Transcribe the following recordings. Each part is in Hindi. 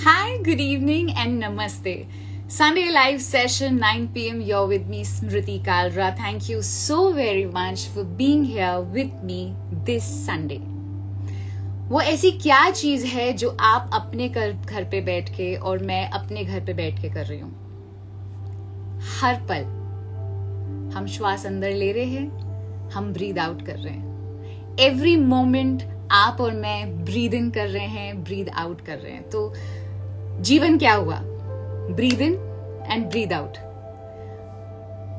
Hi, good evening and namaste. Sunday live session 9 p.m. You're with me Smriti Kalra. Thank you so very much for being here with me this Sunday. वो ऐसी क्या चीज है जो आप अपने घर पे बैठ के और मैं अपने घर पे बैठ के कर रही हूँ? हर पल हम श्वास अंदर ले रहे हैं, हम ब्रीद आउट कर रहे हैं. एवरी मोमेंट आप और मैं ब्रीद इन कर रहे हैं, ब्रीद आउट कर रहे हैं. तो जीवन क्या हुआ? Breathe in and breathe out.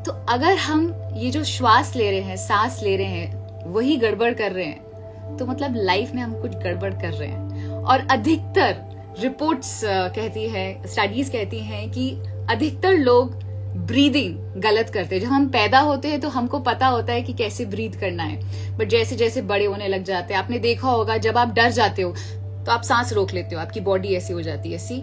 तो अगर हम ये जो श्वास ले रहे हैं, सांस ले रहे हैं, वही गड़बड़ कर रहे हैं, तो मतलब लाइफ में हम कुछ गड़बड़ कर रहे हैं. और अधिकतर रिपोर्ट्स कहती है, स्टडीज कहती हैं कि अधिकतर लोग ब्रीदिंग गलत करते हैं. जब हम पैदा होते हैं तो हमको पता होता है कि कैसे ब्रीथ करना है, बट जैसे जैसे बड़े होने लग जाते हैं, आपने देखा होगा जब आप डर जाते हो तो आप सांस रोक लेते हो, आपकी बॉडी ऐसी हो जाती है ऐसी,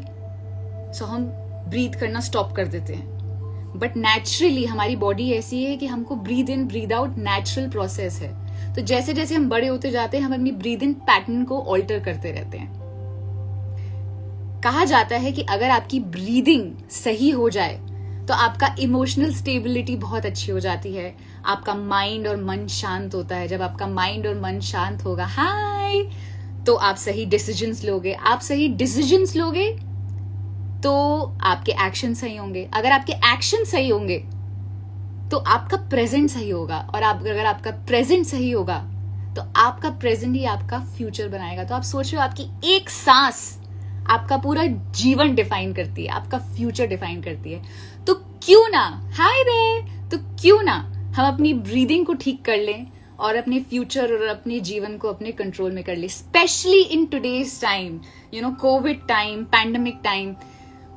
सो हम ब्रीथ करना स्टॉप कर देते हैं. बट नेचुरली हमारी बॉडी ऐसी है कि हमको breathe in breathe out natural process है. तो जैसे जैसे हम बड़े होते जाते हैं, हम अपनी ब्रीद इन पैटर्न को ऑल्टर करते रहते हैं. कहा जाता है कि अगर आपकी ब्रीदिंग सही हो जाए तो आपका इमोशनल स्टेबिलिटी बहुत अच्छी हो जाती है, आपका माइंड और मन शांत होता है. जब आपका माइंड और मन शांत होगा, हाय, तो आप सही डिसीजंस लोगे. आप सही डिसीजंस लोगे तो आपके एक्शन सही होंगे. अगर आपके एक्शन सही होंगे तो आपका प्रेजेंट सही होगा. और अगर आपका प्रेजेंट सही होगा तो आपका प्रेजेंट ही आपका फ्यूचर बनाएगा. तो आप सोच रहे हो, आपकी एक सांस आपका पूरा जीवन डिफाइन करती है, आपका फ्यूचर डिफाइन करती है. तो क्यों ना, हाय देयर, तो क्यों ना हम अपनी ब्रीदिंग को ठीक कर लें और अपने फ्यूचर और अपने जीवन को अपने कंट्रोल में कर ले. Specially in today's time, covid time, pandemic time.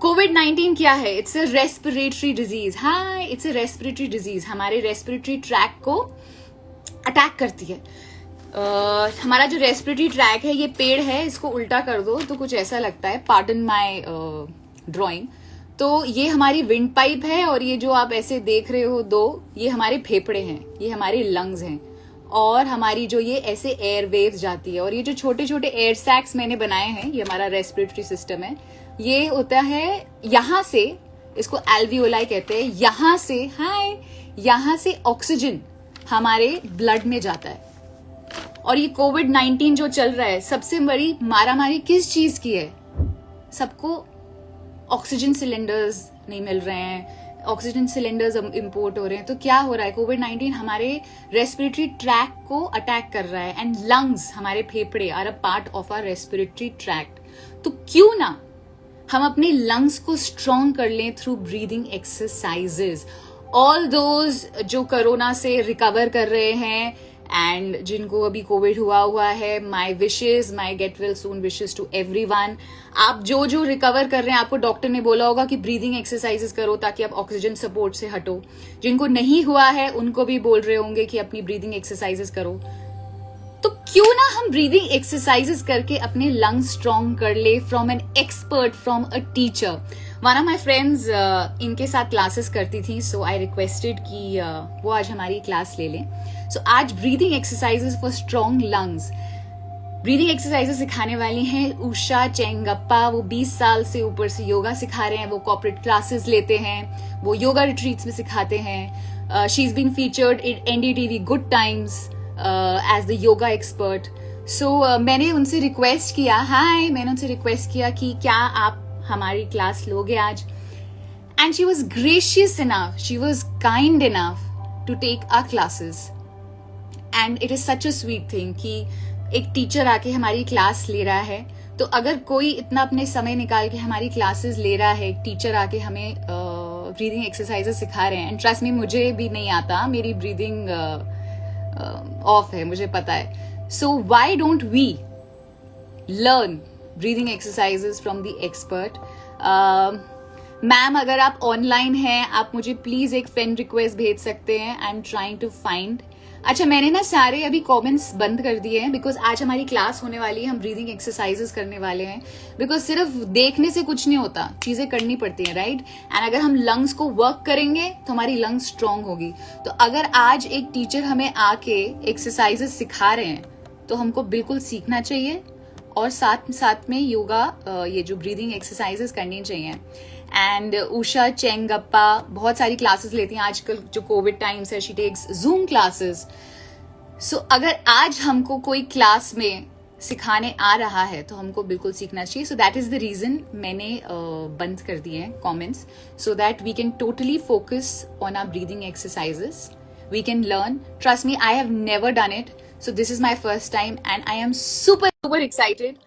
कोविड-19 क्या है? It's a respiratory disease. हाँ, इट्स अ रेस्पिरेटरी डिजीज. हमारे रेस्पिरेटरी ट्रैक को अटैक करती है. हमारा जो रेस्पिरेटरी ट्रैक है, ये पेड़ है, इसको उल्टा कर दो तो कुछ ऐसा लगता है, पार्डन माय ड्राइंग. तो ये हमारी विंड पाइप है और ये जो आप ऐसे देख रहे हो दो, ये हमारे फेफड़े हैं, ये हमारे लंग्स हैं. और हमारी जो ये ऐसे एयर वेव्स जाती है, और ये जो छोटे छोटे एयर सैक्स मैंने बनाए हैं, ये हमारा रेस्पिरेटरी सिस्टम है. ये होता है यहां से, इसको एल्वियोलाई कहते हैं. यहां से ऑक्सीजन हमारे ब्लड में जाता है. और ये कोविड-19 जो चल रहा है, सबसे बड़ी मारामारी किस चीज की है? सबको ऑक्सीजन सिलेंडर्स नहीं मिल रहे हैं, ऑक्सीजन सिलेंडर्स इंपोर्ट हो रहे हैं. तो क्या हो रहा है? कोविड-19 हमारे रेस्पिरेटरी ट्रैक को अटैक कर रहा है. एंड लंग्स, हमारे फेफड़े, are a part of our respiratory tract. तो क्यों ना हम अपने लंग्स को स्ट्रॉन्ग कर लें through breathing exercises. All those जो कोरोना से रिकवर कर रहे हैं एंड जिनको अभी कोविड हुआ है, my wishes, my get well soon wishes to everyone. आप जो रिकवर कर रहे हैं, आपको डॉक्टर ने बोला होगा कि ब्रीदिंग एक्सरसाइजेस करो ताकि आप ऑक्सीजन सपोर्ट से हटो. जिनको नहीं हुआ है उनको भी बोल रहे होंगे कि अपनी ब्रीदिंग एक्सरसाइजेस करो. तो क्यों ना हम ब्रीदिंग एक्सरसाइजेस करके अपने लंग्स स्ट्रॉन्ग कर ले from an expert, from a teacher. One of my friends इनके साथ क्लासेस करती थी, सो आई रिक्वेस्टेड कि वो आज हमारी क्लास ले लें. सो आज breathing exercises for strong lungs. Breathing exercises सिखाने वाली हैं उषा चेंगप्पा. वो 20 साल से ऊपर से योगा सिखा रहे हैं. वो कॉर्पोरेट क्लासेस लेते हैं, वो योगा रिट्रीट्स में सिखाते हैं. She is been featured in NDTV Good Times as the yoga expert. So मैंने उनसे रिक्वेस्ट किया कि क्या आप हमारी क्लास लोगे आज. And she was gracious enough, she was kind enough to take our classes. And it is such a sweet thing कि एक टीचर आके हमारी क्लास ले रहा है. तो अगर कोई इतना अपने समय निकाल के हमारी क्लासेस ले रहा है, एक टीचर आके हमें ब्रीदिंग एक्सरसाइजेस सिखा रहे हैं, एंड ट्रस्ट मी, मुझे भी नहीं आता, मेरी ब्रीदिंग ऑफ है, मुझे पता है. So why don't we learn breathing exercises from the expert. Ma'am, अगर आप ऑनलाइन हैं, आप मुझे प्लीज एक फ्रेंड रिक्वेस्ट भेज सकते हैं. I am trying to find. अच्छा, मैंने ना सारे अभी कमेंट्स बंद कर दिए हैं बिकॉज आज हमारी क्लास होने वाली है, हम ब्रीदिंग एक्सरसाइजेस करने वाले हैं. बिकॉज सिर्फ देखने से कुछ नहीं होता, चीजें करनी पड़ती हैं, राइट. एंड अगर हम लंग्स को वर्क करेंगे तो हमारी लंग्स स्ट्रांग होगी. तो अगर आज एक टीचर हमें आके एक्सरसाइजेस सिखा रहे हैं तो हमको बिल्कुल सीखना चाहिए और साथ साथ में योगा, ये जो ब्रीदिंग एक्सरसाइजेस करनी चाहिए. एंड उषा चेंगप्पा बहुत सारी क्लासेस लेती हैं आजकल, जो कोविड टाइम्स है, शी टेक्स जूम क्लासेस. सो अगर आज हमको कोई क्लास में सिखाने आ रहा है तो हमको बिल्कुल सीखना चाहिए. So that is the reason मैंने बंद कर दिए हैं comments, so that we can totally focus on our breathing exercises. We can learn. Trust me, I have never done it, so this is my first time and I am super super excited.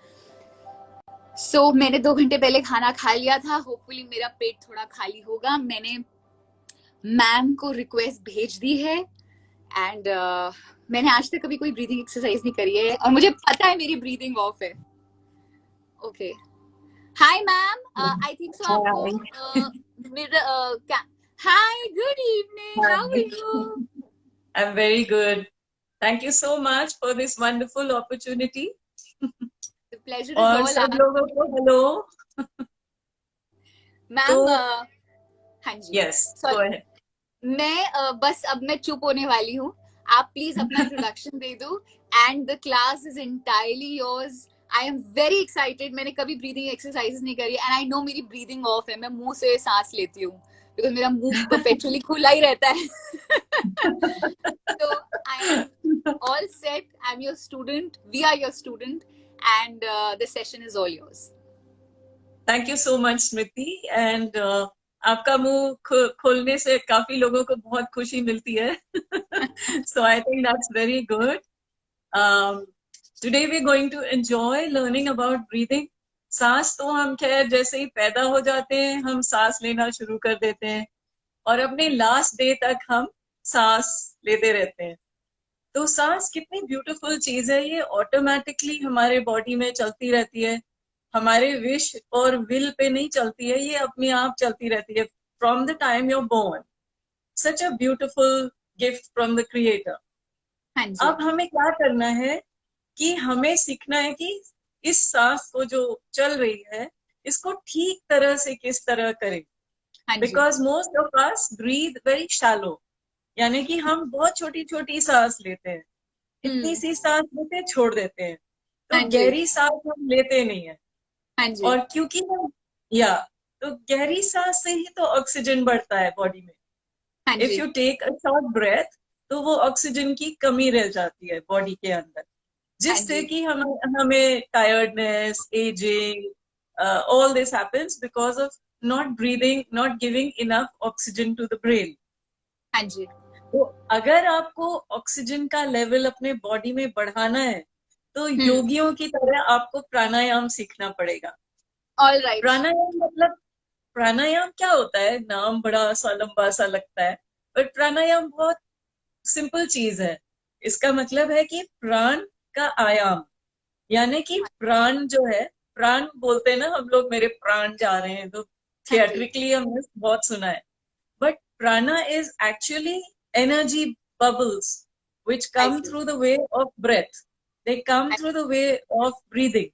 So मैंने 2 घंटे पहले खाना खा लिया था. होपफुली मेरा पेट थोड़ा खाली होगा. मैंने मैम को रिक्वेस्ट भेज दी है एंड मैंने आज तक कभी कोई ब्रीदिंग एक्सरसाइज नहीं करी है और मुझे पता है मेरी ब्रीदिंग ऑफ है. Okay, hi ma'am, I think so आपको मेरा hi, good evening, how are you? I'm very good. Thank you so much for this wonderful opportunity. The pleasure is और all सब ours. लोगों को हेलो. मैम, हाँ जी, Yes, go सॉरी, ahead. मैं बस अब मैं चुप होने वाली हूँ. आप प्लीज अपना इंट्रोडक्शन दे दो and the class is entirely yours. I am very excited. मैंने कभी ब्रीदिंग एक्सरसाइज नहीं करी एंड आई नो मेरी ब्रीदिंग ऑफ है. मैं मुंह से सांस लेती हूँ बिकॉज मेरा मुंह परपेचुअली खुला ही रहता है. तो I am all set. I am your student, we are your student and the session is all yours. Thank you so much, Smriti. And आपका मुंह खोलने से काफी लोगों को बहुत खुशी मिलती है. So I think that's very good. Today we're going to enjoy learning about breathing. सांस तो हम खैर जैसे ही पैदा हो जाते हैं हम सांस लेना शुरू कर देते हैं और अपने लास्ट डे तक हम सांस लेते रहते हैं. तो सांस कितनी ब्यूटीफुल चीज है. ये ऑटोमेटिकली हमारे बॉडी में चलती रहती है. हमारे विश और विल पे नहीं चलती है, ये अपने आप चलती रहती है from the time you are born. Such a beautiful gift from the creator. अब हमें क्या करना है कि हमें सीखना है कि इस सांस को जो चल रही है इसको ठीक तरह से किस तरह करें. Because most of us breathe very shallow, यानी कि हम बहुत छोटी छोटी सांस लेते हैं. इतनी सी सांस लेते हैं, छोड़ देते हैं. तो गहरी सांस हम लेते नहीं है. और क्योंकि हम तो गहरी सांस से ही तो ऑक्सीजन बढ़ता है बॉडी में. If you take a short breath तो वो ऑक्सीजन की कमी रह जाती है बॉडी के अंदर, जिससे कि हमें tiredness, ageing, all this happens because of not breathing, not giving enough oxygen to the brain. तो अगर आपको ऑक्सीजन का लेवल अपने बॉडी में बढ़ाना है तो योगियों की तरह आपको प्राणायाम सीखना पड़ेगा. Alright. प्राणायाम मतलब, प्राणायाम क्या होता है? नाम बड़ा सा लंबा सा लगता है, पर प्राणायाम बहुत सिंपल चीज है. इसका मतलब है कि प्राण का आयाम, यानी कि प्राण जो है, प्राण बोलते हैं ना हम लोग, मेरे प्राण जा रहे हैं, तो थिएट्रिकली हमने बहुत सुना है. बट प्राणा is actually energy bubbles which come through the way of breath. They come through the way of breathing.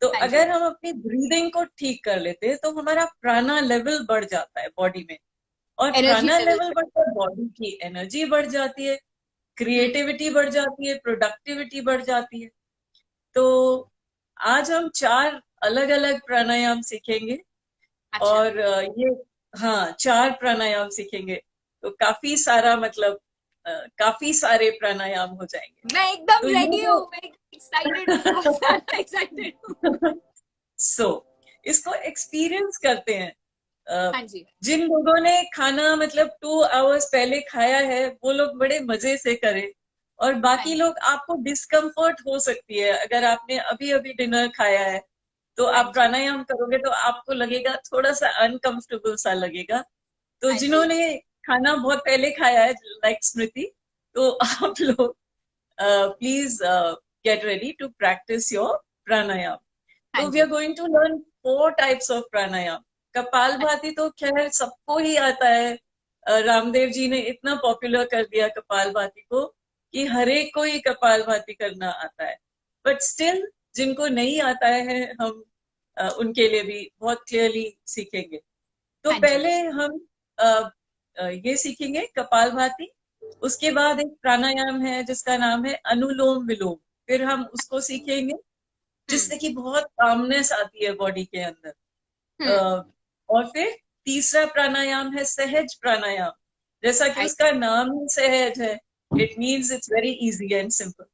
तो अगर हम अपनी ब्रीदिंग को ठीक कर लेते हैं तो हमारा प्राणा लेवल बढ़ जाता है बॉडी में, और प्राणा लेवल बढ़ता है, बॉडी की एनर्जी बढ़ जाती है, क्रिएटिविटी बढ़ जाती है, प्रोडक्टिविटी बढ़ जाती है. तो आज हम 4 अलग अलग प्राणायाम सीखेंगे. और ये 4 प्राणायाम सीखेंगे तो काफी सारा, मतलब काफी सारे प्राणायाम हो जाएंगे. मैं एकदम रेडी हूँ, मैं एक्साइटेड हूँ. सो इसको एक्सपीरियंस करते हैं. जिन लोगों ने खाना मतलब 2 आवर्स पहले खाया है वो लोग बड़े मजे से करें, और बाकी लोग, आपको डिस्कम्फर्ट हो सकती है अगर आपने अभी अभी डिनर खाया है तो आप प्राणायाम करोगे तो आपको लगेगा थोड़ा सा अनकंफर्टेबल सा लगेगा. तो जिन्होंने खाना बहुत पहले खाया है लाइक स्मृति, तो आप लोग please get ready to practise your pranayama. तो we are going to learn 4 types of pranayama. Kapalbhati तो खैर सबको ही आता है. रामदेव जी ने इतना पॉपुलर कर दिया कपालभाति को कि हर एक को ही कपालभाति करना आता है. बट स्टिल जिनको नहीं आता है हम उनके लिए भी बहुत क्लियरली सीखेंगे. तो पहले हम ये सीखेंगे कपालभाति. उसके बाद एक प्राणायाम है जिसका नाम है अनुलोम विलोम, फिर हम उसको सीखेंगे. जिससे कि बहुत कामनेस आती है बॉडी के अंदर। हम्म। और फिर तीसरा प्राणायाम है सहज प्राणायाम, जैसा कि हाँ उसका नाम ही सहज है, it means it's very easy and simple.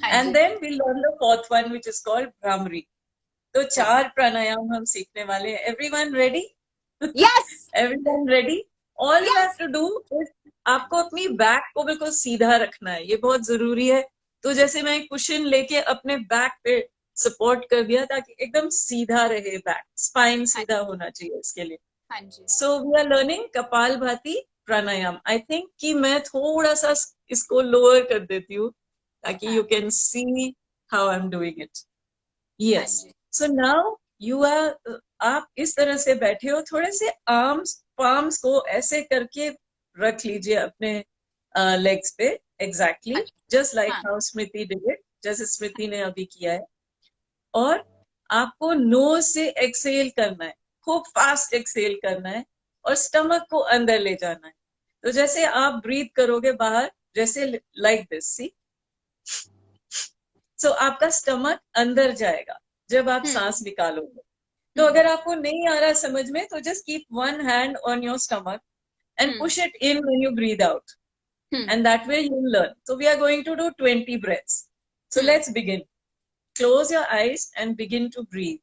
हाँ एंड जी। Then we learn the fourth one which is called Bhramari. तो 4 प्राणायाम हम सीखने वाले हैं। Everyone ready? Yes. Everyone ready? All you have yes. To do is आपको अपनी बैक को बिल्कुल सीधा रखना है, ये बहुत जरूरी है। तो जैसे मैं कुशन लेके अपने बैक पे सपोर्ट कर दिया ताकि एकदम सीधा रहे, बैक स्पाइन हाँ सीधा होना चाहिए इसके लिए। हाँ जी। सो वी आर लर्निंग कपाल भाती प्राणायाम। आई थिंक कि मैं थोड़ा सा इसको लोअर कर देती हूँ ताकि हाँ you can see how I am doing it. हाँ यस। जी। सो नाउ यू आर, आप इस तरह से बैठे हो, थोड़े से आर्म्स पाम्स को ऐसे करके रख लीजिए अपने लेग्स पे, एग्जैक्टली जस्ट लाइक हाँ हाउ स्मृति डिड इट, जैसे स्मृति ने अभी किया है। और आपको नोज से एक्सेल करना है, खूब फास्ट एक्सेल करना है और स्टमक को अंदर ले जाना है। तो जैसे आप ब्रीथ करोगे बाहर, जैसे लाइक दिस, सी। सो आपका स्टमक अंदर जाएगा जब आप हम्म। सांस निकालोगे। तो अगर आपको नहीं आ रहा समझ में, तो just keep one hand on your stomach and hmm. push it in when you breathe out. Hmm. And that way you'll learn. So we are going to do 20 breaths. So hmm. let's begin. Close your eyes and begin to breathe.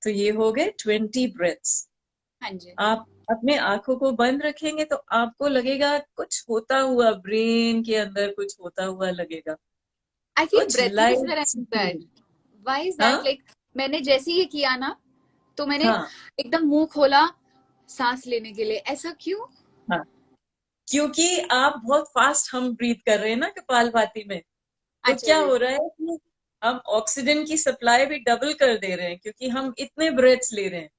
तो ये हो गए 20 breaths. हाँ जी। आप अपने आंखों को बंद रखेंगे तो आपको लगेगा कुछ होता हुआ, ब्रेन के अंदर कुछ होता हुआ लगेगा, आई फील कुछ breathless when I light see do that. Feeling. Why is that? हाँ, लाइक मैंने जैसे ही किया ना, तो मैंने हाँ, एकदम मुंह खोला सांस लेने के लिए, ऐसा क्यों? हाँ। क्योंकि आप बहुत फास्ट हम ब्रीथ कर रहे हैं ना कपालभाति में। तो अच्छा क्या जी। हो रहा है कि हम ऑक्सीजन की सप्लाई भी डबल कर दे रहे हैं, क्योंकि हम इतने ब्रेथ्स ले रहे हैं।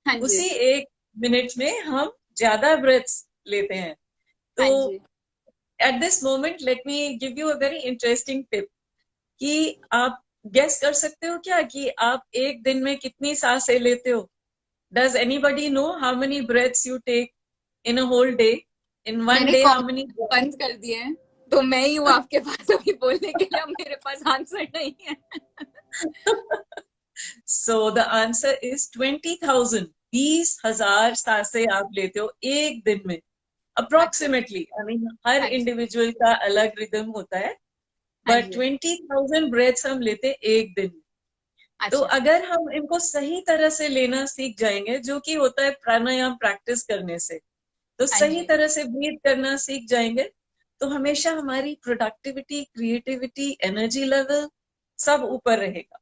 हाँ जी। उसी 1 मिनट में हम ज्यादा ब्रेथ्स लेते हैं। तो हाँ जी। At this moment let me give you a very interesting tip कि आप गेस कर सकते हो क्या कि आप एक दिन में कितनी सांसें लेते हो? Does anybody know how many breaths you take in a whole day? In one मैंने डे हाउ काउंट मेनी? बंद कर दिए हैं, तो मैं ही हूँ आपके पास अभी बोलने के लिए, अब मेरे पास आंसर नहीं है। So the answer is 20,000। 20,000 सांसें आप लेते हो एक दिन में, अच्छा। अप्रोक्सीमेटली। आई मीन हर हाँ जी। इंडिविजुअल का अलग रिदम होता है, हाँ बट जी। 20,000 ब्रेथ्स हम लेते एक दिन में। तो अच्छा। अगर हम इनको सही तरह से लेना सीख जाएंगे, जो कि होता है प्राणायाम प्रैक्टिस करने से, तो हाँ सही जी। तरह से ब्रीथ करना सीख जाएंगे, तो हमेशा हमारी प्रोडक्टिविटी, क्रिएटिविटी, एनर्जी लेवल सब ऊपर रहेगा।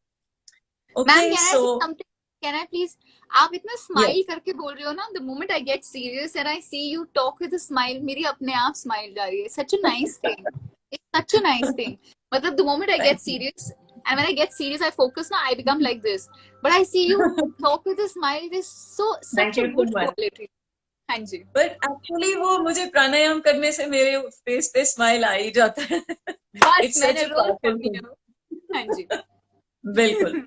मैम, ओके, कैन आई सो से समथिंग? Can I please? आप इतना यस। स्माइल करके बोल रहे हो ना, the moment I get serious and I see you talk with a smile, मेरी अपने आप स्माइल जा रही है। Such a nice thing, it's such a nice thing. मतलब the moment I get thank serious, and when I get serious I focus now, I become like this, but I see you you. talk with a smile, it is so thank such a you so good much. quality. हाँ जी। बट एक्चुअली वो मुझे प्राणायाम करने से मेरे फेस पे स्माइल आ ही जाता है। बस इट्स सच मैंने अ रोज पावरफुल करनी है थिंग। वो। हाँ जी। बिल्कुल।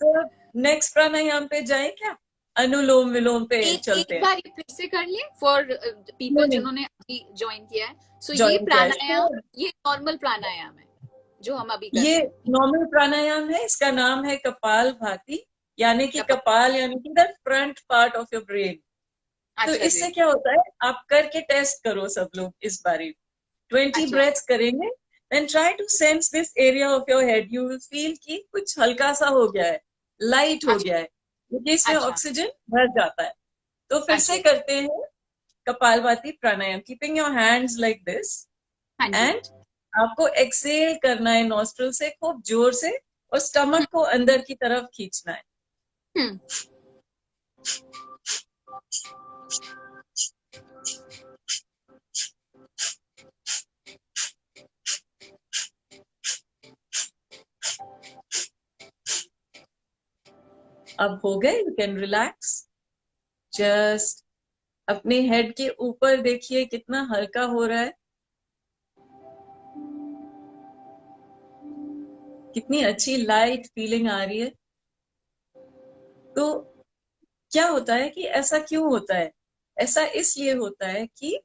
तो नेक्स्ट प्राणायाम पे जाए क्या? अनुलोम विलोम पे एक चलते एक हैं। बार ये फिर से कर ले फॉर पीपल नहीं, जिन्होंने अभी ज्वाइन किया है। सो ये ज्वाइन किया है प्राणायाम, तो ये नॉर्मल प्राणायाम है जो हम अभी कर ये रहे हैं। नॉर्मल प्राणायाम है, इसका नाम है कपाल भाती, यानी कि कपाल। कपाल यानी कि the front part of your brain. तो अच्छा जी। इससे क्या होता है, आप करके टेस्ट करो सब लोग इस बारी। 20 अच्छा। ब्रेथ्स करेंगे, then try to sense this area of your head, you will feel कि कुछ हल्का सा हो गया है, लाइट हो अच्छा। गया है, क्योंकि इसमें अच्छा। ऑक्सीजन भर जाता है। तो फिर अच्छा से जी। करते हैं Kapalbhati pranayama, keeping your hands like this. हाँ जी। एंड आपको एक्सेल करना है नॉस्ट्रल से खूब जोर से, और स्टमक को अंदर की तरफ खींचना है। हम्म। अब हो गए, यू कैन रिलैक्स। जस्ट अपने हेड के ऊपर देखिए कितना हल्का हो रहा है, कितनी अच्छी लाइट फीलिंग आ रही है। तो क्या होता है कि ऐसा क्यों होता है? ऐसा इसलिए होता है कि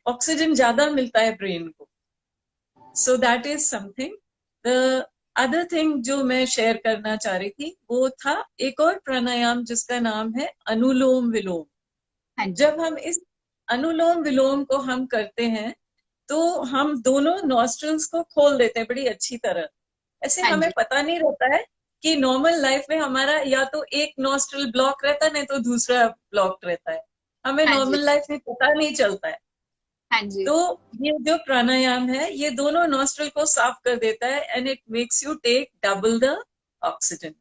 ऑक्सीजन ज्यादा मिलता है ब्रेन को. सो that is something. The other thing जो मैं शेयर करना चाह रही थी वो था एक और प्राणायाम जिसका नाम है अनुलोम विलोम. हाँ जी. जब हम इस अनुलोम विलोम को हम करते हैं तो हम दोनों नॉस्ट्रल्स को खोल देते हैं बड़ी अच्छी तरह. ऐसे हाँ हमें जी. पता नहीं रहता है कि नॉर्मल लाइफ में हमारा या तो एक नॉस्ट्रल ब्लॉक रहता है नहीं तो दूसरा ब्लॉक रहता है. हमें हाँ जी. नॉर्मल लाइफ में पता नहीं चलता है. हाँ जी. तो ये जो प्राणायाम है ये दोनों नॉस्ट्रल को साफ कर देता है and it makes you take double the oxygen.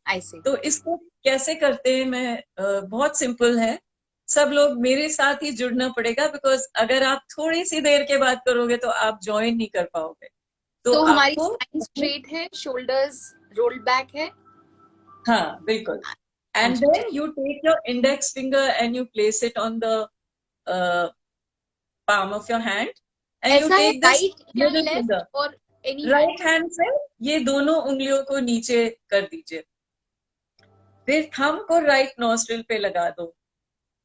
I see. तो इसको कैसे करते हैं मैं बहुत सिंपल है. सब लोग मेरे साथ ही जुड़ना पड़ेगा बिकॉज अगर आप थोड़ी सी देर के बाद करोगे तो आप ज्वाइन नहीं कर पाओगे. तो तो हमारी आपको स्पाइन स्ट्रेट है, शोल्डर्स रोल्ड बैक है. हाँ बिल्कुल. हाँ एंड जी. Then you take your index finger and you place it on the palm of your hand and you ऐसा है take this राइट या middle लेफ्ट finger. और एनी हैंड? राइट हैंड से ये दोनों उंगलियों को नीचे कर दीजिए. फिर थंब को राइट नॉस्ट्रिल पे लगा दो.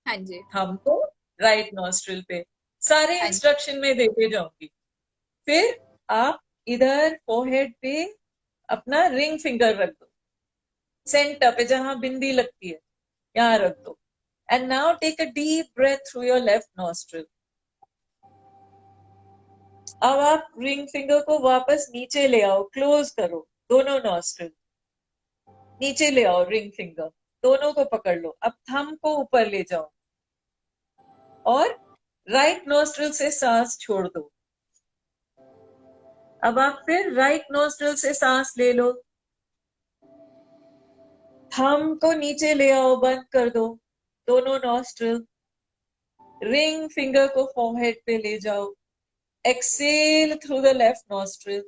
हाँ जी. थंब को राइट नॉस्ट्रिल पे. सारे हाँ जी. इंस्ट्रक्शन में देते जाऊंगी. फिर आप इधर फोरहेड पे अपना रिंग फिंगर रख दो. सेंटर पे जहां बिंदी लगती है यहाँ रख दो. And now take a deep breath through your left nostril. अब आप रिंग फिंगर को वापस नीचे ले आओ. क्लोज करो दोनों नॉस्ट्रिल. नीचे ले आओ रिंग फिंगर. दोनों को पकड़ लो. अब थंब को ऊपर ले जाओ और राइट नॉस्ट्रिल से सांस छोड़ दो. अब आप फिर राइट नॉस्ट्रिल से सांस ले लो. थंब को नीचे ले आओ. बंद कर दो दोनों नॉस्ट्रिल. रिंग फिंगर को फोरहेड पे ले जाओ. Exhale through the left nostril.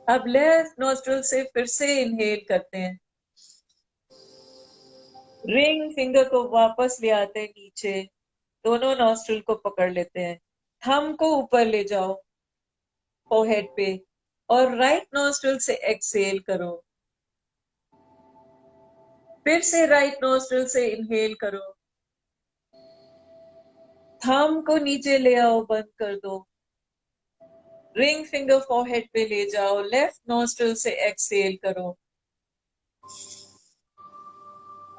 अब लेफ्ट नॉस्ट्रिल से फिर से इनहेल करते हैं. रिंग फिंगर को वापस ले आते हैं नीचे. दोनों नॉस्ट्रिल को पकड़ लेते हैं. थंब को ऊपर ले जाओ फोरहेड पे और राइट नॉस्ट्रिल से एक्सेल करो. फिर से राइट नॉस्ट्रिल से इनहेल करो. थंब को नीचे ले आओ. बंद कर दो. रिंग फिंगर फोरहेड पे ले जाओ. लेफ्ट नॉस्ट्रिल से एक्सेल करो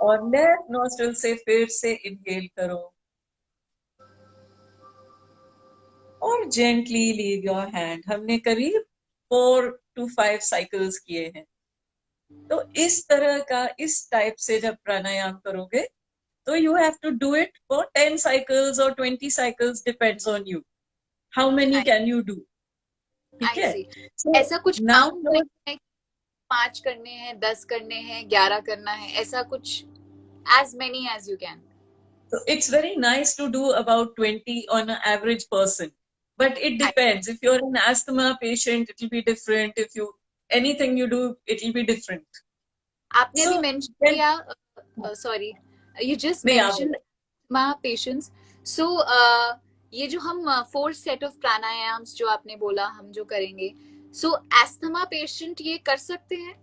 और लेफ्ट नॉस्ट्रिल से फिर से इनहेल करो और जेंटली लीव योर हैंड. हमने करीब 4 to 5 साइकिल्स किए हैं. तो इस तरह का इस टाइप से जब प्राणायाम करोगे तो you have to do it for 10 cycles और 20 cycles. Depends on you how many can you do. ठीक आई है. सी. सो ऐसा कुछ नाउ काउंट नहीं है, 5 करने हैं, 10 करने हैं, 11 करना है, ऐसा कुछ? As many as you can. it's very nice to do about 20 on an average person, but it depends. If you're an asthma patient it will be different. If you anything you do it will be different. आपने अभी So मेंशन then किया, सॉरी, यू जस्ट नहीं आप मेंशन मा पेशेंट्स. सो ये जो हम 4 सेट ऑफ प्राणायाम्स जो आपने बोला हम जो करेंगे, सो एस्थमा पेशेंट ये कर सकते हैं?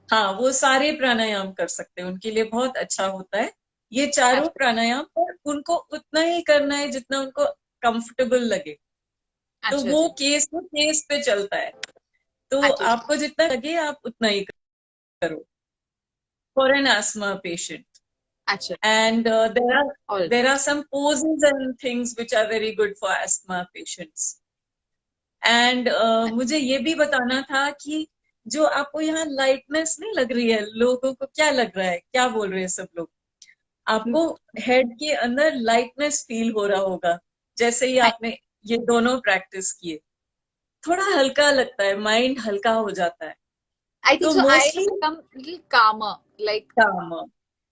हाँ वो सारे प्राणायाम कर सकते हैं. उनके लिए बहुत अच्छा होता है ये चारों अच्छा. प्राणायाम. पर उनको उतना ही करना है जितना उनको कंफर्टेबल लगे. तो अच्छा वो जी. केस पे चलता है. तो अच्छा जी. आपको जितना लगे आप उतना ही करो फॉर एन asthma patient. अच्छा. And all there are right. some poses and things which are very good for asthma patients. And मुझे ये भी बताना था कि जो आपको यहाँ लाइटनेस नहीं लग रही है, लोगों को क्या लग रहा है, क्या बोल रहे हैं सब लोग? आपको हेड के अंदर लाइटनेस फील हो रहा होगा जैसे ही आपने ये दोनों प्रैक्टिस किए. थोड़ा हल्का लगता है. माइंड हल्का हो जाता है. आई थिंक तो सो आई मोस्टली बिकम लिटिल कामर, लाइक. काम. हाँ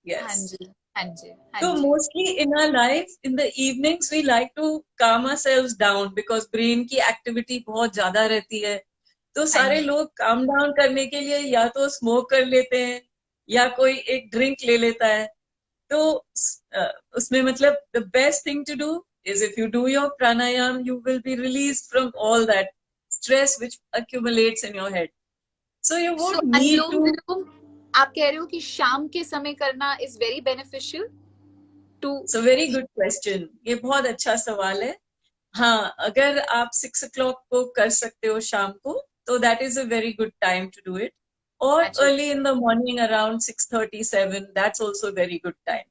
यस. जी. हाँ जी. हाँ So ji. mostly in our life, in the evenings, we like to calm ourselves down because brain की activity बहुत ज्यादा रहती है. तो हाँ सारे जी. लोग calm down करने के लिए या तो smoke कर लेते हैं या कोई एक drink ले लेता है. तो उसमें मतलब the best thing to do is if you do your pranayam, you will be released from all that stress which accumulates in your head. So you so won't need anulom to. विलोम आप कह रहे हो कि शाम के समय करना is very beneficial too. So very good question, ये बहुत अच्छा सवाल है। हाँ, अगर आप 6 o'clock को कर सकते हो शाम को, तो that is a very good time to do it. और अच्छा early in the morning around 6:37, that's also very good time.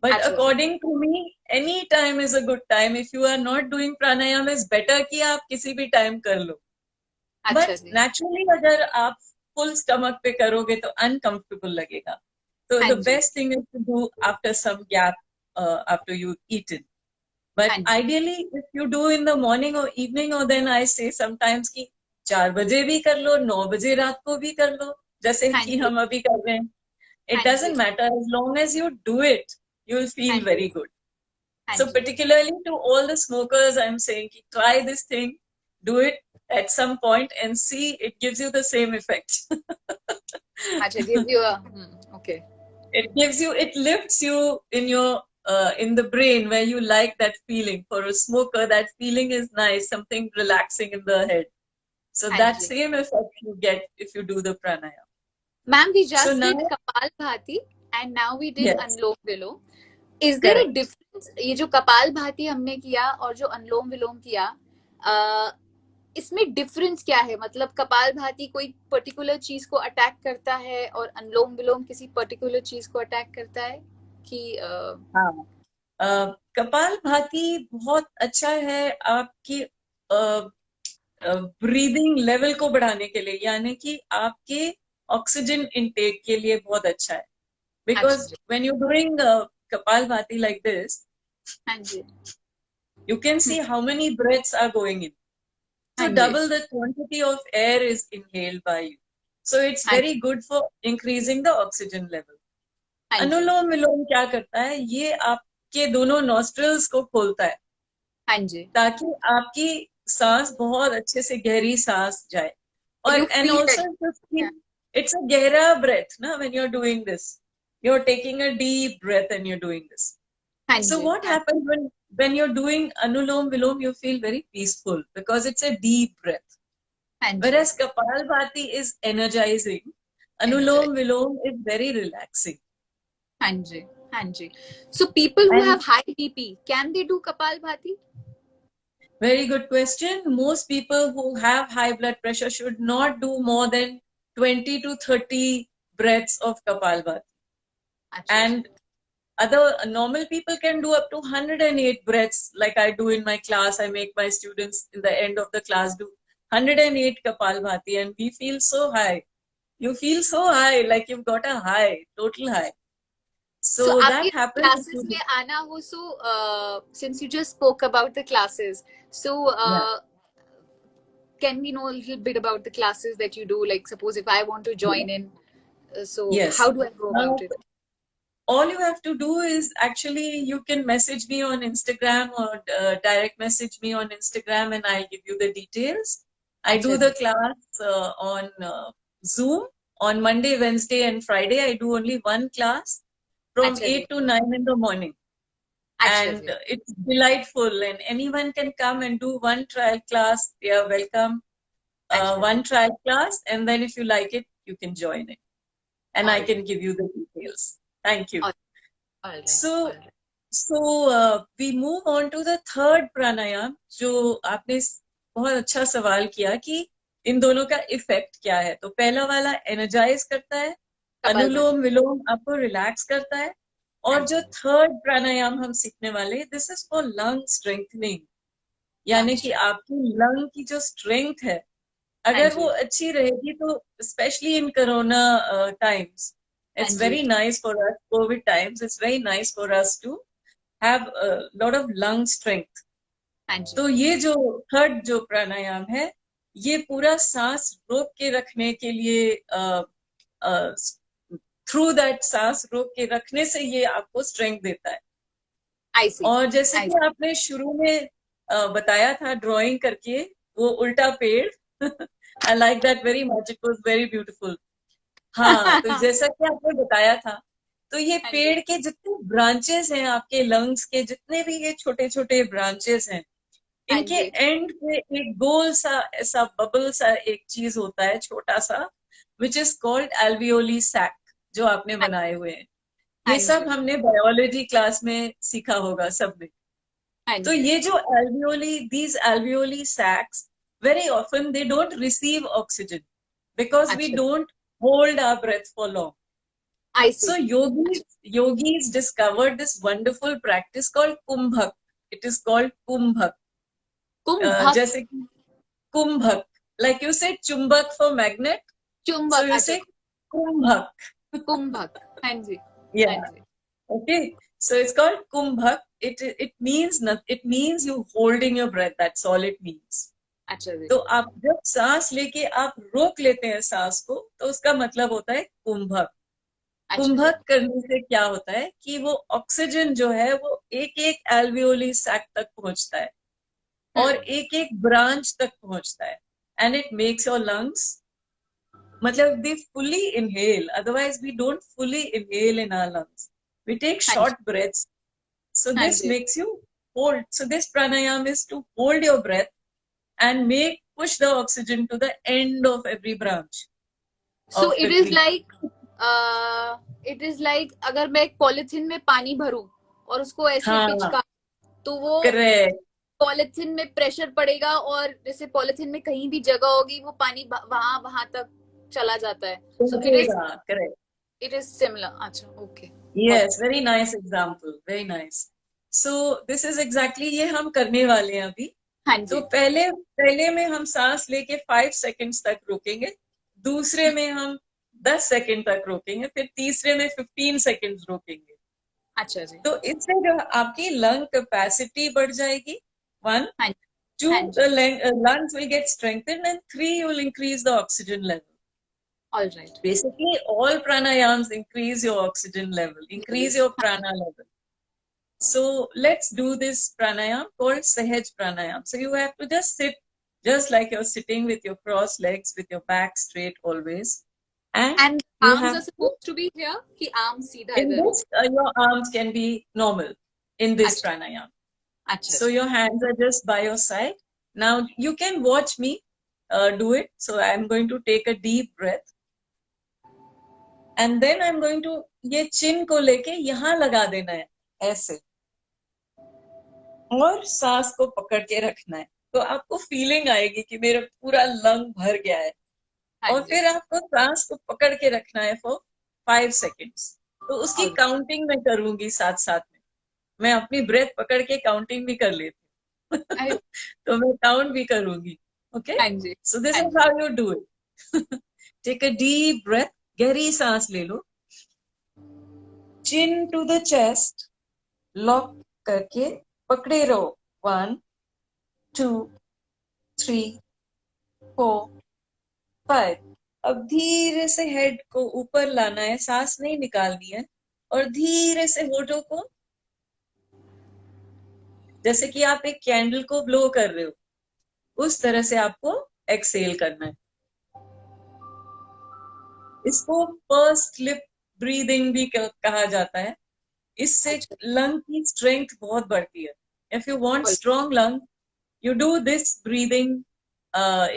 But अच्छा जी। According to me, any time is a good time. If you are not doing pranayama, is better कि आप किसी भी टाइम कर लो। अच्छा बट जी। नेचुरली अगर आप फुल स्टमक पे करोगे तो अनकंफर्टेबल लगेगा। तो हाँ द जी। Best thing is to do after some gap, after you eaten. हाँ But जी। ideally, if you do in the morning or evening, or then I say sometimes कि 4 बजे भी कर लो, 9 बजे रात को भी कर लो, जैसे हाँ कि जी। हम अभी कर रहे हैं। It हाँ जी। doesn't matter, as long as you do it, you will हाँ feel जी। very good. हाँ So ji. particularly to all the smokers, I'm saying कि try this thing, do it at some point and see it gives you the same effect. अच्छा, gives you a okay. It gives you, it lifts you in your in the brain where you like that feeling. For a smoker, that feeling is nice, something relaxing in the head. So हाँ that ji. same effect you get if you do the pranayama. Ma'am, we So just now, did Kapalbhati and now we did yes, Anulom Vilom. Is there a correct. difference? ये जो कपाल भाती हमने किया और जो अनुलोम विलोम किया, अ, इसमें डिफरेंस क्या है? मतलब कपाल भाती कोई पर्टिकुलर चीज को अटैक करता है और अनुलोम विलोम किसी पर्टिकुलर चीज को अटैक करता है कि हाँ, कपाल भाती बहुत अच्छा है आपकी ब्रीदिंग लेवल को बढ़ाने के लिए, यानी कि आपके ऑक्सीजन इनटेक के लिए बहुत अच्छा है। अच्छा Because ji. when you're doing Kapalbhati like this, हाँ जी। you can see how many breaths are going in. हाँ So ji. double the quantity of air is inhaled by you. So it's हाँ very good for increasing the oxygen level. हाँ जी। अनुलोम विलोम क्या करता है, ये आपके दोनों नॉस्ट्रल्स को खोलता है हाँ जी। ताकि आपकी सांस बहुत अच्छे से गहरी सांस जाए। और you and feel also it's a गहरा ब्रेथ ना, when you are doing this, you are taking a deep breath and you are doing this. हाँ So जी। what happens when you're doing Anulom Vilom, you feel very peaceful because it's a deep breath. हाँ जी। Whereas Kapalbhati is energizing, energize. Anulom Vilom is very relaxing. हाँ जी। हाँ जी। So people who have And high BP can they do Kapalbhati? very good question. Most people who have high blood pressure should not do more than 20 to 30 breaths of Kapalbhati. अच्छा जी। And other normal people can do up to 108 breaths, like I do in my class. I make my students in the end of the class do 108 Kapalbhati, and we feel so high. You feel so high, like you've got a high, total high. So So आपके that happens if classes you में do. आना हो, so since you just spoke about the classes, so Yeah. can we know a little bit about the classes that you do? Like, suppose if I want to Yeah. join in, so how Yes. do I go Uh, about it? all you have to do is actually you can message me on Instagram or direct message me on Instagram and I'll give you the details. I अच्छा do जी। the class on Zoom on Monday, Wednesday, and Friday. I do only one class from अच्छा जी। 8 to 9 in the morning. अच्छा And ji. it's delightful, and anyone can come and do one trial class. They are welcome. अच्छा जी। One trial class, and then if you like it, you can join it. And I All can right. give you the details. Thank you. All, all right. All So, right. we move on to the third pranayam, जो आपने बहुत अच्छा सवाल किया कि इन दोनों का इफेक्ट क्या है। तो पहला वाला एनर्जाइज करता है, कपालभाति। अनुलोम विलोम आपको रिलैक्स करता है। हाँ और जो जी। थर्ड प्राणायाम हम सीखने वाले, this is for lung strengthening, lung यानी कि स्ट्रेंथ। आपकी लंग की जो स्ट्रेंथ है, हाँ अगर वो जी। अच्छी रहेगी तो स्पेशली इन कोरोना टाइम्स, हाँ it's ji. very nice for us, COVID times, it's very nice for us to have a lot of lung strength. हाँ जी। तो ये जो थर्ड जो प्राणायाम है, ये पूरा सांस रोक के रखने के लिए, थ्रू दैट सांस रोक के रखने से ये आपको स्ट्रेंथ देता है। आई सी। और जैसे आई कि सी। आपने शुरू में बताया था ड्राइंग करके, वो उल्टा पेड़, I like that very much, it was very beautiful. हाँ, तो हाँ जैसा कि आपने बताया था, तो ये जी। पेड़ के जितने ब्रांचेस हैं, आपके लंग्स के जितने भी ये छोटे छोटे ब्रांचेस हैं, हाँ इनके जी। एंड पे एक गोल सा ऐसा बबल सा एक चीज होता है, छोटा सा, which is called alveoli sac, जो आपने बनाए हुए हैं. हाँ ये सब जी, हमने बायोलॉजी क्लास में सीखा होगा सबने. हाँ तो जी. ये जो these alveoli sacs, very often they don't receive oxygen because we अच्छा, don't hold our breath for long. I So see. yogis discovered this wonderful practice called kumbhak. It is called kumbhak. कुंभक, जैसे कि kumbhak, like you said chumbak for magnet, so चुंबक, you अच्छा, say kumbhak. कुंभक, हाँ जी, हाँ Yeah. Ji. Okay. So it's called kumbhak. It means not, it means you holding your breath. That's all it means. अच्छा जी, तो आप जब सांस लेके आप रोक लेते हैं सांस को, तो उसका मतलब होता है कुंभक. अच्छा जी. कुंभक करने से क्या होता है कि वो ऑक्सीजन जो है वो एक एक एल्वियोली सैक तक पहुंचता है और एक एक ब्रांच तक पहुंचता है. And it makes your lungs, मतलब they fully inhale. Otherwise we don't fully inhale in our lungs, we take हाँ जी, शॉर्ट ब्रेथ्स. So हाँ this जी. makes you hold. So this pranayam is to hold your breath and push the oxygen to the end of every branch So of it the is tree. like, अगर मैं एक पॉलिथीन में पानी भरूं और उसको ऐसे हाँ, पिचका, तो वो correct. पॉलिथीन में प्रेशर पड़ेगा और जैसे पॉलिथीन में कहीं भी जगह होगी वो पानी वहां वहां तक चला जाता है. सो Correct. It is similar. अच्छा, okay. Yes, very nice example. Very nice. So this is exactly ये हम करने वाले हैं अभी. हाँ तो जी, पहले में हम सांस लेके 5 सेकंड्स तक रोकेंगे, दूसरे में हम 10 सेकंड तक रोकेंगे, फिर तीसरे में 15 सेकंड्स रोकेंगे. अच्छा जी, तो इससे जो आपकी लंग कैपेसिटी बढ़ जाएगी. 1, हाँ जी, 2, हाँ जी. the lungs will get strengthened, and 3, you will increase the oxygen level. All right. Basically, all pranayams increase your oxygen level, increase your prana level. So let's do this pranayam called Sahaj pranayam. So you have to just sit just like you're sitting with your crossed legs, with your back straight always. And and you arms have are to, supposed to be here कि आर्म्स सीधा in इधर हो. this, your arms can be normal in this अच्छा, pranayam. अच्छा So ji. your hands are just by your side. Now you can watch me do it. So I'm going to take a deep breath. And then I'm going to, ये चिन को लेके यहाँ लगा देना है ऐसे, और सांस को पकड़ के रखना है. तो आपको फीलिंग आएगी कि मेरा पूरा लंग भर गया है. हाँ और जी, फिर आपको सांस को पकड़ के रखना है फॉर 5 सेकेंड्स. तो उसकी ऑल काउंटिंग मैं करूंगी साथ साथ में. मैं अपनी ब्रेथ पकड़ के काउंटिंग भी कर लेती हूँ. राइट. तो मैं काउंट भी करूंगी. ओके. हाँ जी, सो दिस हाँ इज जी. How you do it. Take a deep breath, गहरी सांस ले लो, chin to the chest, lock करके पकड़े रहो. 1, 2, 3, 4, 5. अब धीरे से हेड को ऊपर लाना है, सांस नहीं निकालनी है, और धीरे से होठों को, जैसे कि आप एक कैंडल को ब्लो कर रहे हो, उस तरह से आपको एक्सेल करना है. इसको पर्स्ड लिप ब्रीदिंग भी कहा जाता है. इससे अच्छा, लंग की स्ट्रेंथ बहुत बढ़ती है. If you want all strong lung, you do this breathing.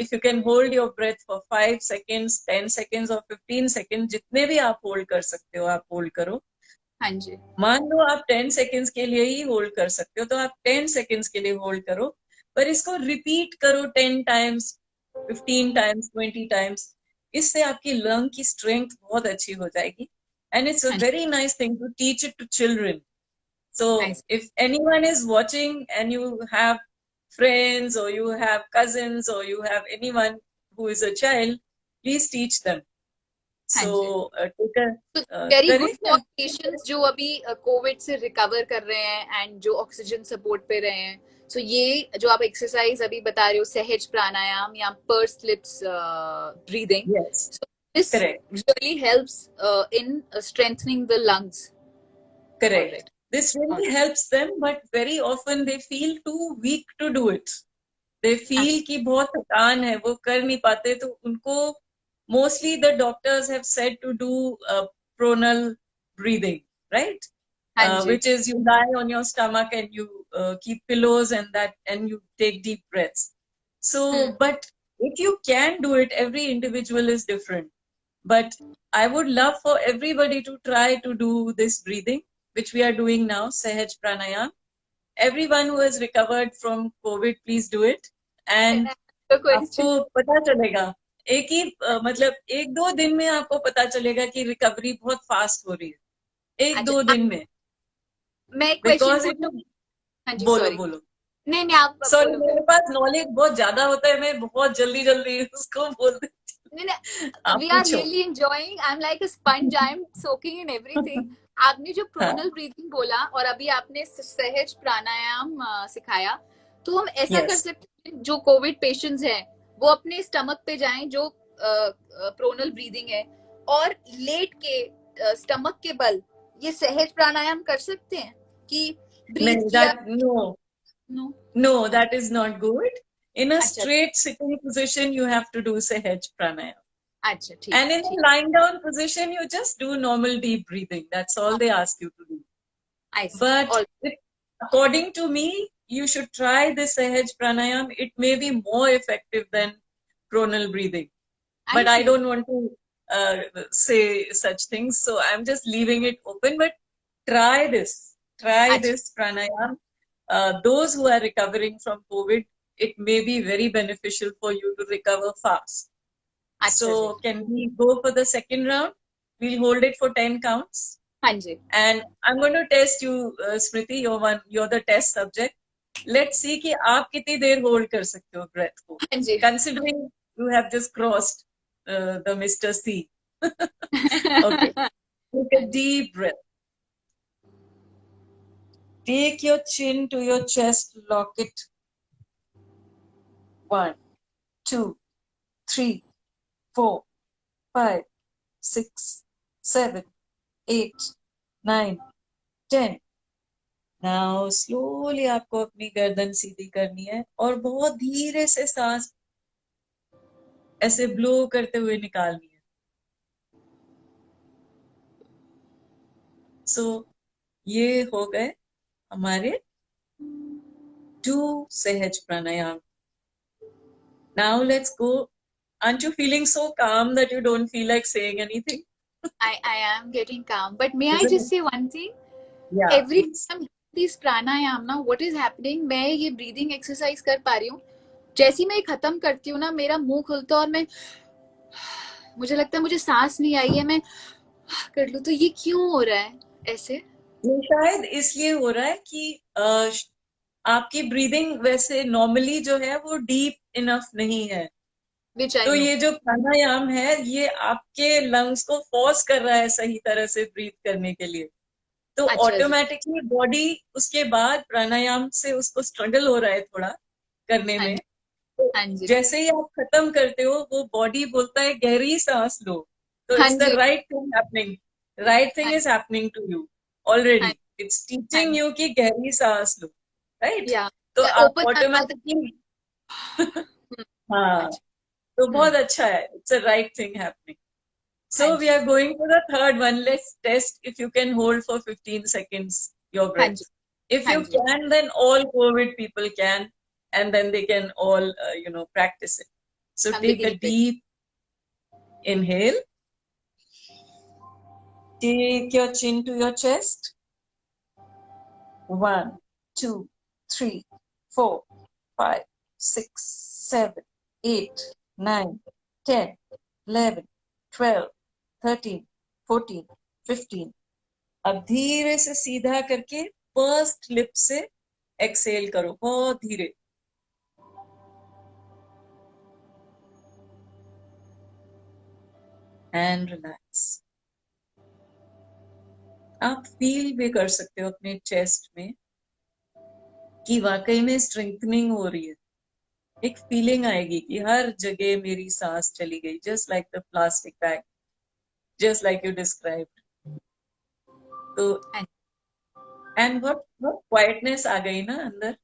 If you can hold your breath for 5 seconds, 10 seconds or 15 seconds, जितने भी आप होल्ड कर सकते हो आप होल्ड करो. हाँ जी, मान लो आप 10 सेकेंड्स के लिए ही होल्ड कर सकते हो, तो आप 10 सेकेंड्स के लिए होल्ड करो, पर इसको रिपीट करो 10 टाइम्स, 15 टाइम्स, 20 टाइम्स. इससे आपकी लंग की स्ट्रेंथ बहुत अच्छी हो जाएगी. एंड इट्स अ हाँ जी, very nice thing to teach it to children. So nice. if anyone is watching and you have friends or you have cousins or you have anyone who is a child, please teach them. हाँ So जी. take a तो वेरी गुड करें क्या? फॉर पेशेंट्स जो अभी कोविड से रिकवर कर रहे हैं एंड जो ऑक्सीजन सपोर्ट पे रहे हैं. सो ये जो आप एक्सरसाइज अभी बता रहे हो, सहज प्राणायाम या purse lips breathing, Yes, so this correct, really helps in strengthening the lungs. correct. Alright, This really alright. helps them, but very often they feel too weak to do it. They feel अच्छा, कि बहुत थकान है, वो कर नहीं पाते, तो उनको mostly the doctors have said to do pronal breathing, right? हाँ जी, Which is you lie on your stomach and you keep pillows and you take deep breaths. So, but if you can do it, every individual is different. But I would love for everybody to try to do this breathing, which we are doing now, Sahaj Pranayam. Everyone who has recovered from COVID, please do it. Can And I ask a आपको question? पता चलेगा एक ही मतलब एक दो दिन में आपको पता चलेगा कि रिकवरी बहुत फास्ट हो रही है, एक दो दिन में. मैं एक क्वेश्चन बिकॉज इट, पूछूं? हाँ जी, बोलो सॉरी। बोलो. नहीं नहीं, आप सॉरी, बोलो मेरे फिर। पास नॉलेज बहुत ज्यादा होता है, मैं बहुत जल्दी जल्दी उसको बोल देती नहीं हूँ. नहीं, आप वी आर पूछो. Really enjoying, I am like a sponge, I am soaking in everything. आपने जो हाँ. प्रोनल ब्रीथिंग बोला और अभी आपने सहज प्राणायाम सिखाया, तो हम ऐसा कर यस. सकते हैं, जो कोविड पेशेंट्स हैं वो अपने स्टमक पे जाएं, जो प्रोनल ब्रीदिंग है, और लेट के स्टमक के बल ये सहज प्राणायाम कर सकते हैं कि ब्रीथ नहीं, किया? That no. नो। No, अच्छा that is not good. In a अच्छा straight sitting position, you have to do Sahaj Pranayam. अच्छा, ठीक And है, in ठीक। a lying down position, you just do normal deep breathing. That's all they ask you to do. I see, But all according to me, you should try this Sahaj Pranayam. It may be more effective than pronal breathing. I But I see. don't want to say such things. So I'm just leaving it open. But try this. Try अच्छा this pranayam. Those who are recovering from COVID, it may be very beneficial for you to recover fast. अच्छा जी। So can we go for the second round? We'll hold it for 10 counts. हाँ जी। And I'm going to test you, Smriti. You're the test subject. Let's see कि आप कितनी देर hold कर सकते हो breath को. हाँ जी। Considering you have just crossed the Mr. C. Okay. Take a हाँ जी। deep breath. Take your chin to your chest, lock it. 1, 2, 3, 4, 5, 6, 7, 8, 9, 10. Now slowly आपको अपनी गर्दन सीधी करनी है और बहुत धीरे से सांस ऐसे ब्लो करते हुए निकालनी है. So ये हो गए हमारे 2 सहज प्राणायाम. Now let's go. Aren't you feeling so calm that you don't feel like saying anything? I am getting calm, but may I Isn't just it? say one thing? Yeah, Every please. time this pranayam ना, what is happening, मैं ये breathing exercise कर पा रही हूँ, जैसे ही मैं ये खत्म करती हूँ ना, मेरा मुंह खुलता है और मैं, मुझे लगता है मुझे सांस नहीं आई है, मैं कर लूँ, तो ये क्यों हो रहा है ऐसे? ये शायद इसलिए हो रहा है कि आपकी ब्रीदिंग वैसे नॉर्मली जो है वो डीप इनफ नहीं है. Which I तो know. ये जो प्राणायाम है ये आपके लंग्स को फोर्स कर रहा है सही तरह से ब्रीथ करने के लिए. तो अच्छा जी। ऑटोमेटिकली बॉडी उसके बाद प्राणायाम से उसको स्ट्रगल हो रहा है थोड़ा करने हाँ में. जी। तो हाँ जी। जैसे ही आप खत्म करते हो वो बॉडी बोलता है गहरी सांस लो. तो हाँ इट्स द जी। Right thing happening. Right thing हाँ इज हैपनिंग टू यू हाँ ऑलरेडी. इट्स हाँ टीचिंग जी। यू कि गहरी सांस लो. राइट. या तो आप ओपन माय माउथ। ऑटोमेटिकली हाँ. अच्छा। तो बहुत अच्छा है. It's a right thing happening. हाँ So we जी। are going to the third one. Let's test if you can hold for 15 seconds your हाँ breath. जी। If हाँ you जी। can, then all COVID people can, and then they can all, practice it. So I'm take a beginning with deep inhale. Take your chin to your chest. 1, 2, 3, 4, 5, 6, 7, 8, 9, 10, 11, 12, 13, 14, 15. अब धीरे से सीधा करके फर्स्ट लिप से एक्सेल करो बहुत धीरे. And relax. आप फील भी कर सकते हो अपने चेस्ट में कि वाकई में स्ट्रेंथनिंग हो रही है. एक फीलिंग आएगी कि हर जगह मेरी सांस चली गई. Just like the plastic bag, just like you described. तो हाँ एंड व्हाट क्वाइटनेस आ गई ना अंदर.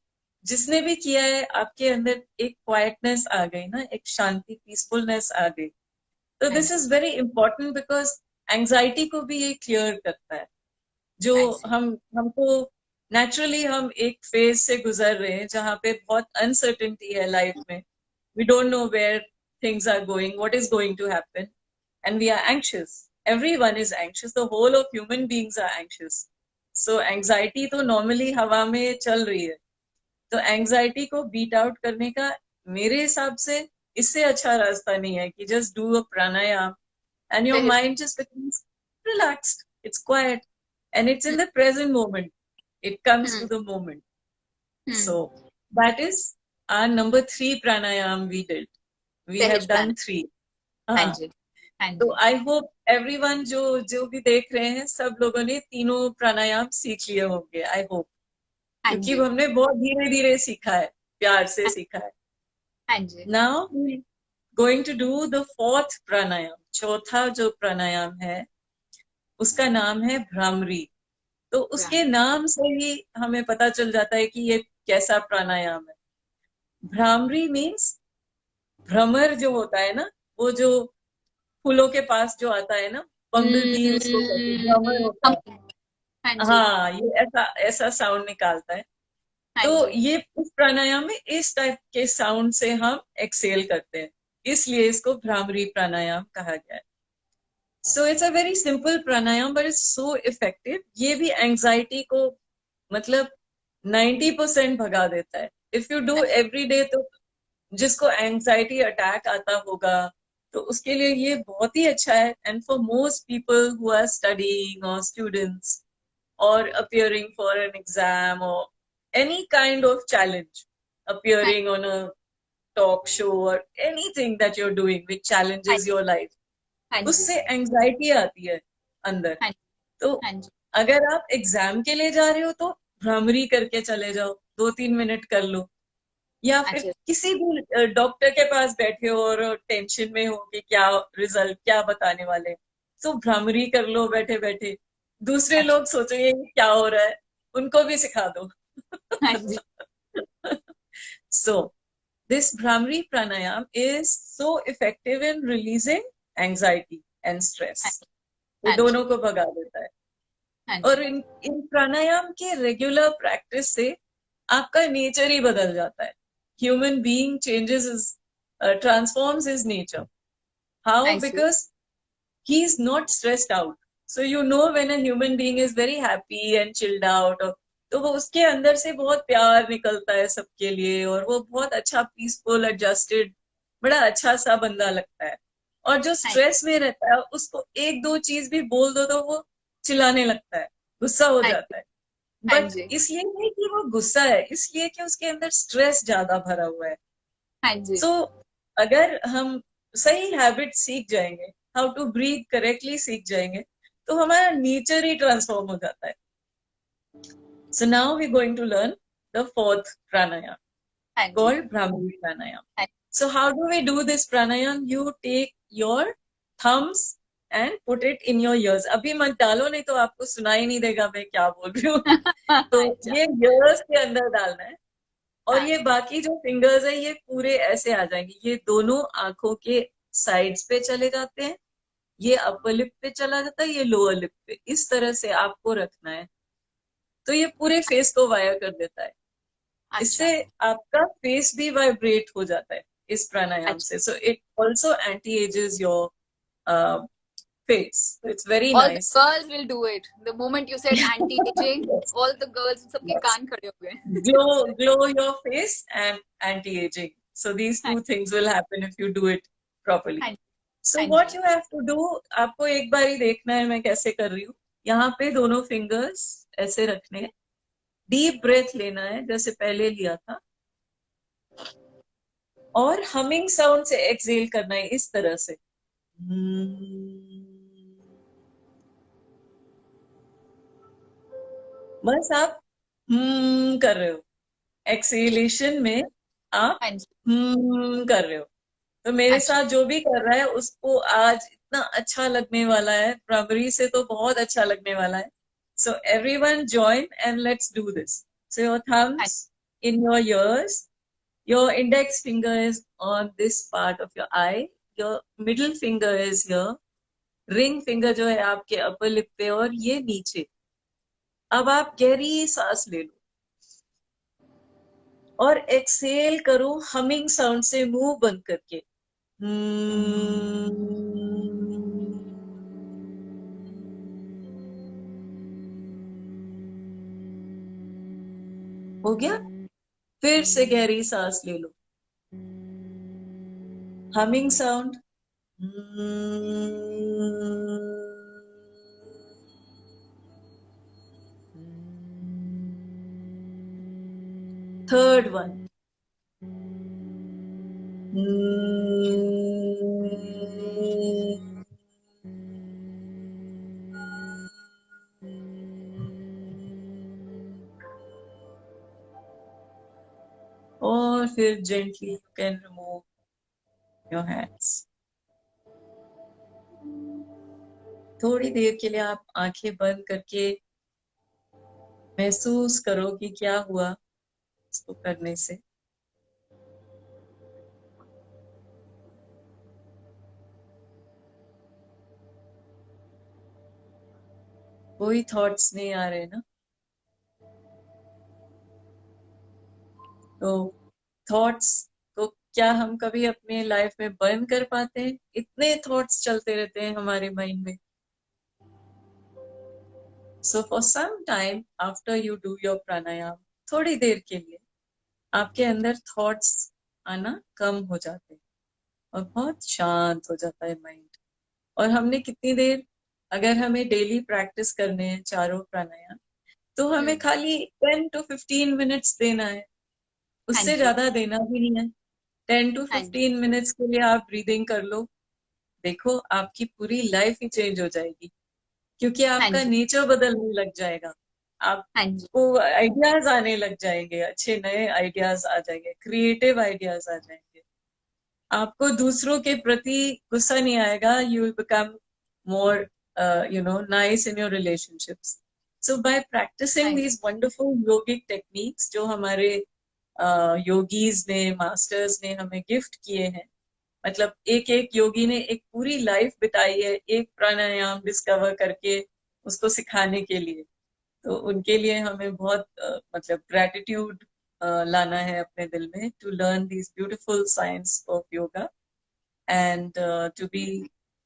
जिसने भी किया है आपके अंदर एक क्वाइटनेस आ गई ना, एक शांति, पीसफुलनेस आ गई. तो हाँ दिस जी। Is very important because anxiety को भी ये क्लियर करता है. जो I see. हमको नेचुरली हम एक फेज से गुजर रहे हैं जहाँ पे बहुत अनसर्टेनिटी है लाइफ में. We don't know where things are going, what is going to happen. and we are anxious. Everyone is anxious. The whole of human beings are anxious. So anxiety तो normally हवा में चल रही है. तो एंजाइटी को बीट आउट करने का मेरे हिसाब से इससे अच्छा रास्ता नहीं है कि just do a pranayama and your mind just becomes relaxed. It's quiet and it's in the present moment. It comes to the moment. So that is our number 3 pranayam we did. We have done 3. हाँ जी, हाँ तो जी. आई होप एवरीवन जो भी देख रहे हैं सब लोगों ने तीनों प्राणायाम सीख लिए होंगे. आई होप, हाँ क्योंकि जी, हमने बहुत धीरे धीरे सीखा है, प्यार से सीखा है. हाँ जी. Now going to do the 4th pranayama. चौथा जो प्राणायाम है उसका नाम है भ्रामरी. तो उसके नाम से ही हमें पता चल जाता है कि ये कैसा प्राणायाम है. भ्रामरी मीन्स भ्रमर जो होता है ना, वो जो फूलों के पास जो आता है ना, बंगल बी उसको कहते हैं, भ्रमर होता है. हाँ जी, हाँ, ये ऐसा ऐसा साउंड निकालता है. हाँ तो जी. ये इस प्राणायाम में इस टाइप के साउंड से हम एक्सेल करते हैं, इसलिए इसको भ्रामरी प्राणायाम कहा गया है. So it's a very simple pranayama but it's so effective. ये भी एंजाइटी को मतलब 90% भगा देता है. If you do every day, तो जिसको एंजाइटी अटैक आता होगा तो उसके लिए ये बहुत ही अच्छा है. And for most people who are studying और students or appearing for an exam or any kind of challenge, appearing on a talk show or anything that you're doing which challenges your life, हाँ जी, उससे एंजाइटी आती है अंदर. हाँ तो जी, अगर आप एग्जाम के लिए जा रहे हो तो भ्रामरी करके चले जाओ, 2-3 मिनट कर लो. या फिर अच्छा. किसी भी डॉक्टर के पास बैठे हो और टेंशन में हो कि क्या रिजल्ट क्या बताने वाले, तो भ्रामरी कर लो बैठे बैठे. दूसरे अच्छा. लोग सोचेंगे कि क्या हो रहा है, उनको भी सिखा दो. हाँ जी, So this Bhramari pranayam is so effective in releasing anxiety and stress. ये हाँ जी, दोनों को भगा देता है. हाँ और जी. इन प्राणायाम के रेगुलर प्रैक्टिस से आपका नेचर ही बदल जाता है. Human being changes is transforms his nature. How? I see. Because he is not stressed out. So you know when a human being is very happy and chilled out, or तो वो उसके अंदर से बहुत प्यार निकलता है सबके लिए, और वो बहुत अच्छा पीसफुल एडजस्टेड बड़ा अच्छा सा बंदा लगता है. और जो हाँ स्ट्रेस में रहता है उसको एक दो चीज भी बोल दो तो वो चिल्लाने लगता है, गुस्सा हो हाँ जाता है. हाँ बट जी, इसलिए नहीं कि वो गुस्सा है, इसलिए कि उसके अंदर स्ट्रेस ज्यादा भरा हुआ है. हाँ जी. सो अगर हम सही हैबिट सीख जाएंगे, हाउ टू ब्रीथ करेक्टली सीख जाएंगे, तो हमारा नेचर ही ट्रांसफॉर्म हो जाता है. So now we going to learn the 4th pranayam हाँ जी. called Brahmari pranayam. हाँ So how do we do this pranayam? You take your thumbs and put it in your ears. अभी मत डालो, नहीं तो आपको सुनाई नहीं देगा मैं क्या बोल रही हूँ. तो अच्छा. ये ears के अंदर डालना है. और हाँ ये बाकी जो फिंगर्स है ये पूरे ऐसे आ जाएंगे. ये दोनों आंखों के साइड्स पे चले जाते हैं. ये अपर लिप पे चला जाता है, ये लोअर लिप पे. इस तरह से आपको रखना है. तो ये पूरे फेस को वायर कर देता है. अच्छा. इससे आपका फेस भी वाइब्रेट हो जाता है इस प्राणायाम अच्छा. से. So it also anti ages your face. It's very All the nice. girls will do it. The moment you said anti-aging, all the girls सबके कान खड़े हो गए. Glow your face and anti-aging. So these हाँ two things will happen if you do it properly. हाँ So हाँ what ji. you have to do, आपको एक बार ही देखना है मैं कैसे कर रही हूँ. यहाँ पे दोनों फिंगर्स ऐसे रखने हैं. डीप ब्रेथ लेना है जैसे पहले लिया था, और हमिंग साउंड से एक्सहेल करना है इस तरह से. बस आप कर रहे हो. एक्सेलेशन में आप हाँ जी. कर रहे हो. तो मेरे अच्छा. साथ जो भी कर रहा है उसको आज इतना अच्छा लगने वाला है. प्राइमरी से तो बहुत अच्छा लगने वाला है. So everyone join and let's do this. So your हाँ thumbs in your ears, your index finger is on this part of your eye, your middle finger is your ring finger जो है आपके अपर लिप पे, और ये नीचे. अब आप गहरी सांस ले लो और एक्सेल करो हमिंग साउंड से, मुंह बंद करके. हो गया? फिर से गहरी सांस ले लो, हमिंग साउंड। Third one. और फिर gently you can remove your hands. थोड़ी देर के लिए आप आंखें बंद करके महसूस करो कि क्या हुआ इसको करने से। कोई थॉट्स नहीं आ रहे ना? तो थॉट्स को क्या हम कभी अपने लाइफ में बर्न कर पाते हैं? इतने थॉट्स चलते रहते हैं हमारे माइंड में। So for some time after you do your pranayama, थोड़ी देर के लिए आपके अंदर थॉट्स आना कम हो जाते हैं और बहुत शांत हो जाता है माइंड। और हमने कितनी देर, अगर हमें डेली प्रैक्टिस करने हैं चारों प्राणायाम, तो हमें खाली 10 to 15 मिनट्स देना है, हाँ उससे जी, ज्यादा देना भी नहीं है। 10 to 15 मिनट्स के लिए आप ब्रीदिंग कर लो, देखो आपकी पूरी लाइफ ही चेंज हो जाएगी, क्योंकि हाँ आपका जी, नेचर बदलने लग जाएगा। हाँ जी, आपको आइडियाज आने लग जाएंगे, अच्छे नए आइडियाज आ जाएंगे, क्रिएटिव आइडियाज आ जाएंगे। आपको दूसरों के प्रति गुस्सा नहीं आएगा। You will become more nice in your relationships. So by हाँ प्रैक्टिसिंग जी, दीज वंडरफुल योगिक टेक्निक्स जो हमारे योगीज ने, मास्टर्स ने हमें गिफ्ट किए हैं, मतलब एक एक योगी ने एक पूरी लाइफ बिताई है एक प्राणायाम डिस्कवर करके उसको सिखाने के लिए। तो उनके लिए हमें बहुत मतलब ग्रेटिट्यूड लाना है अपने दिल में, to learn this beautiful science of yoga and to be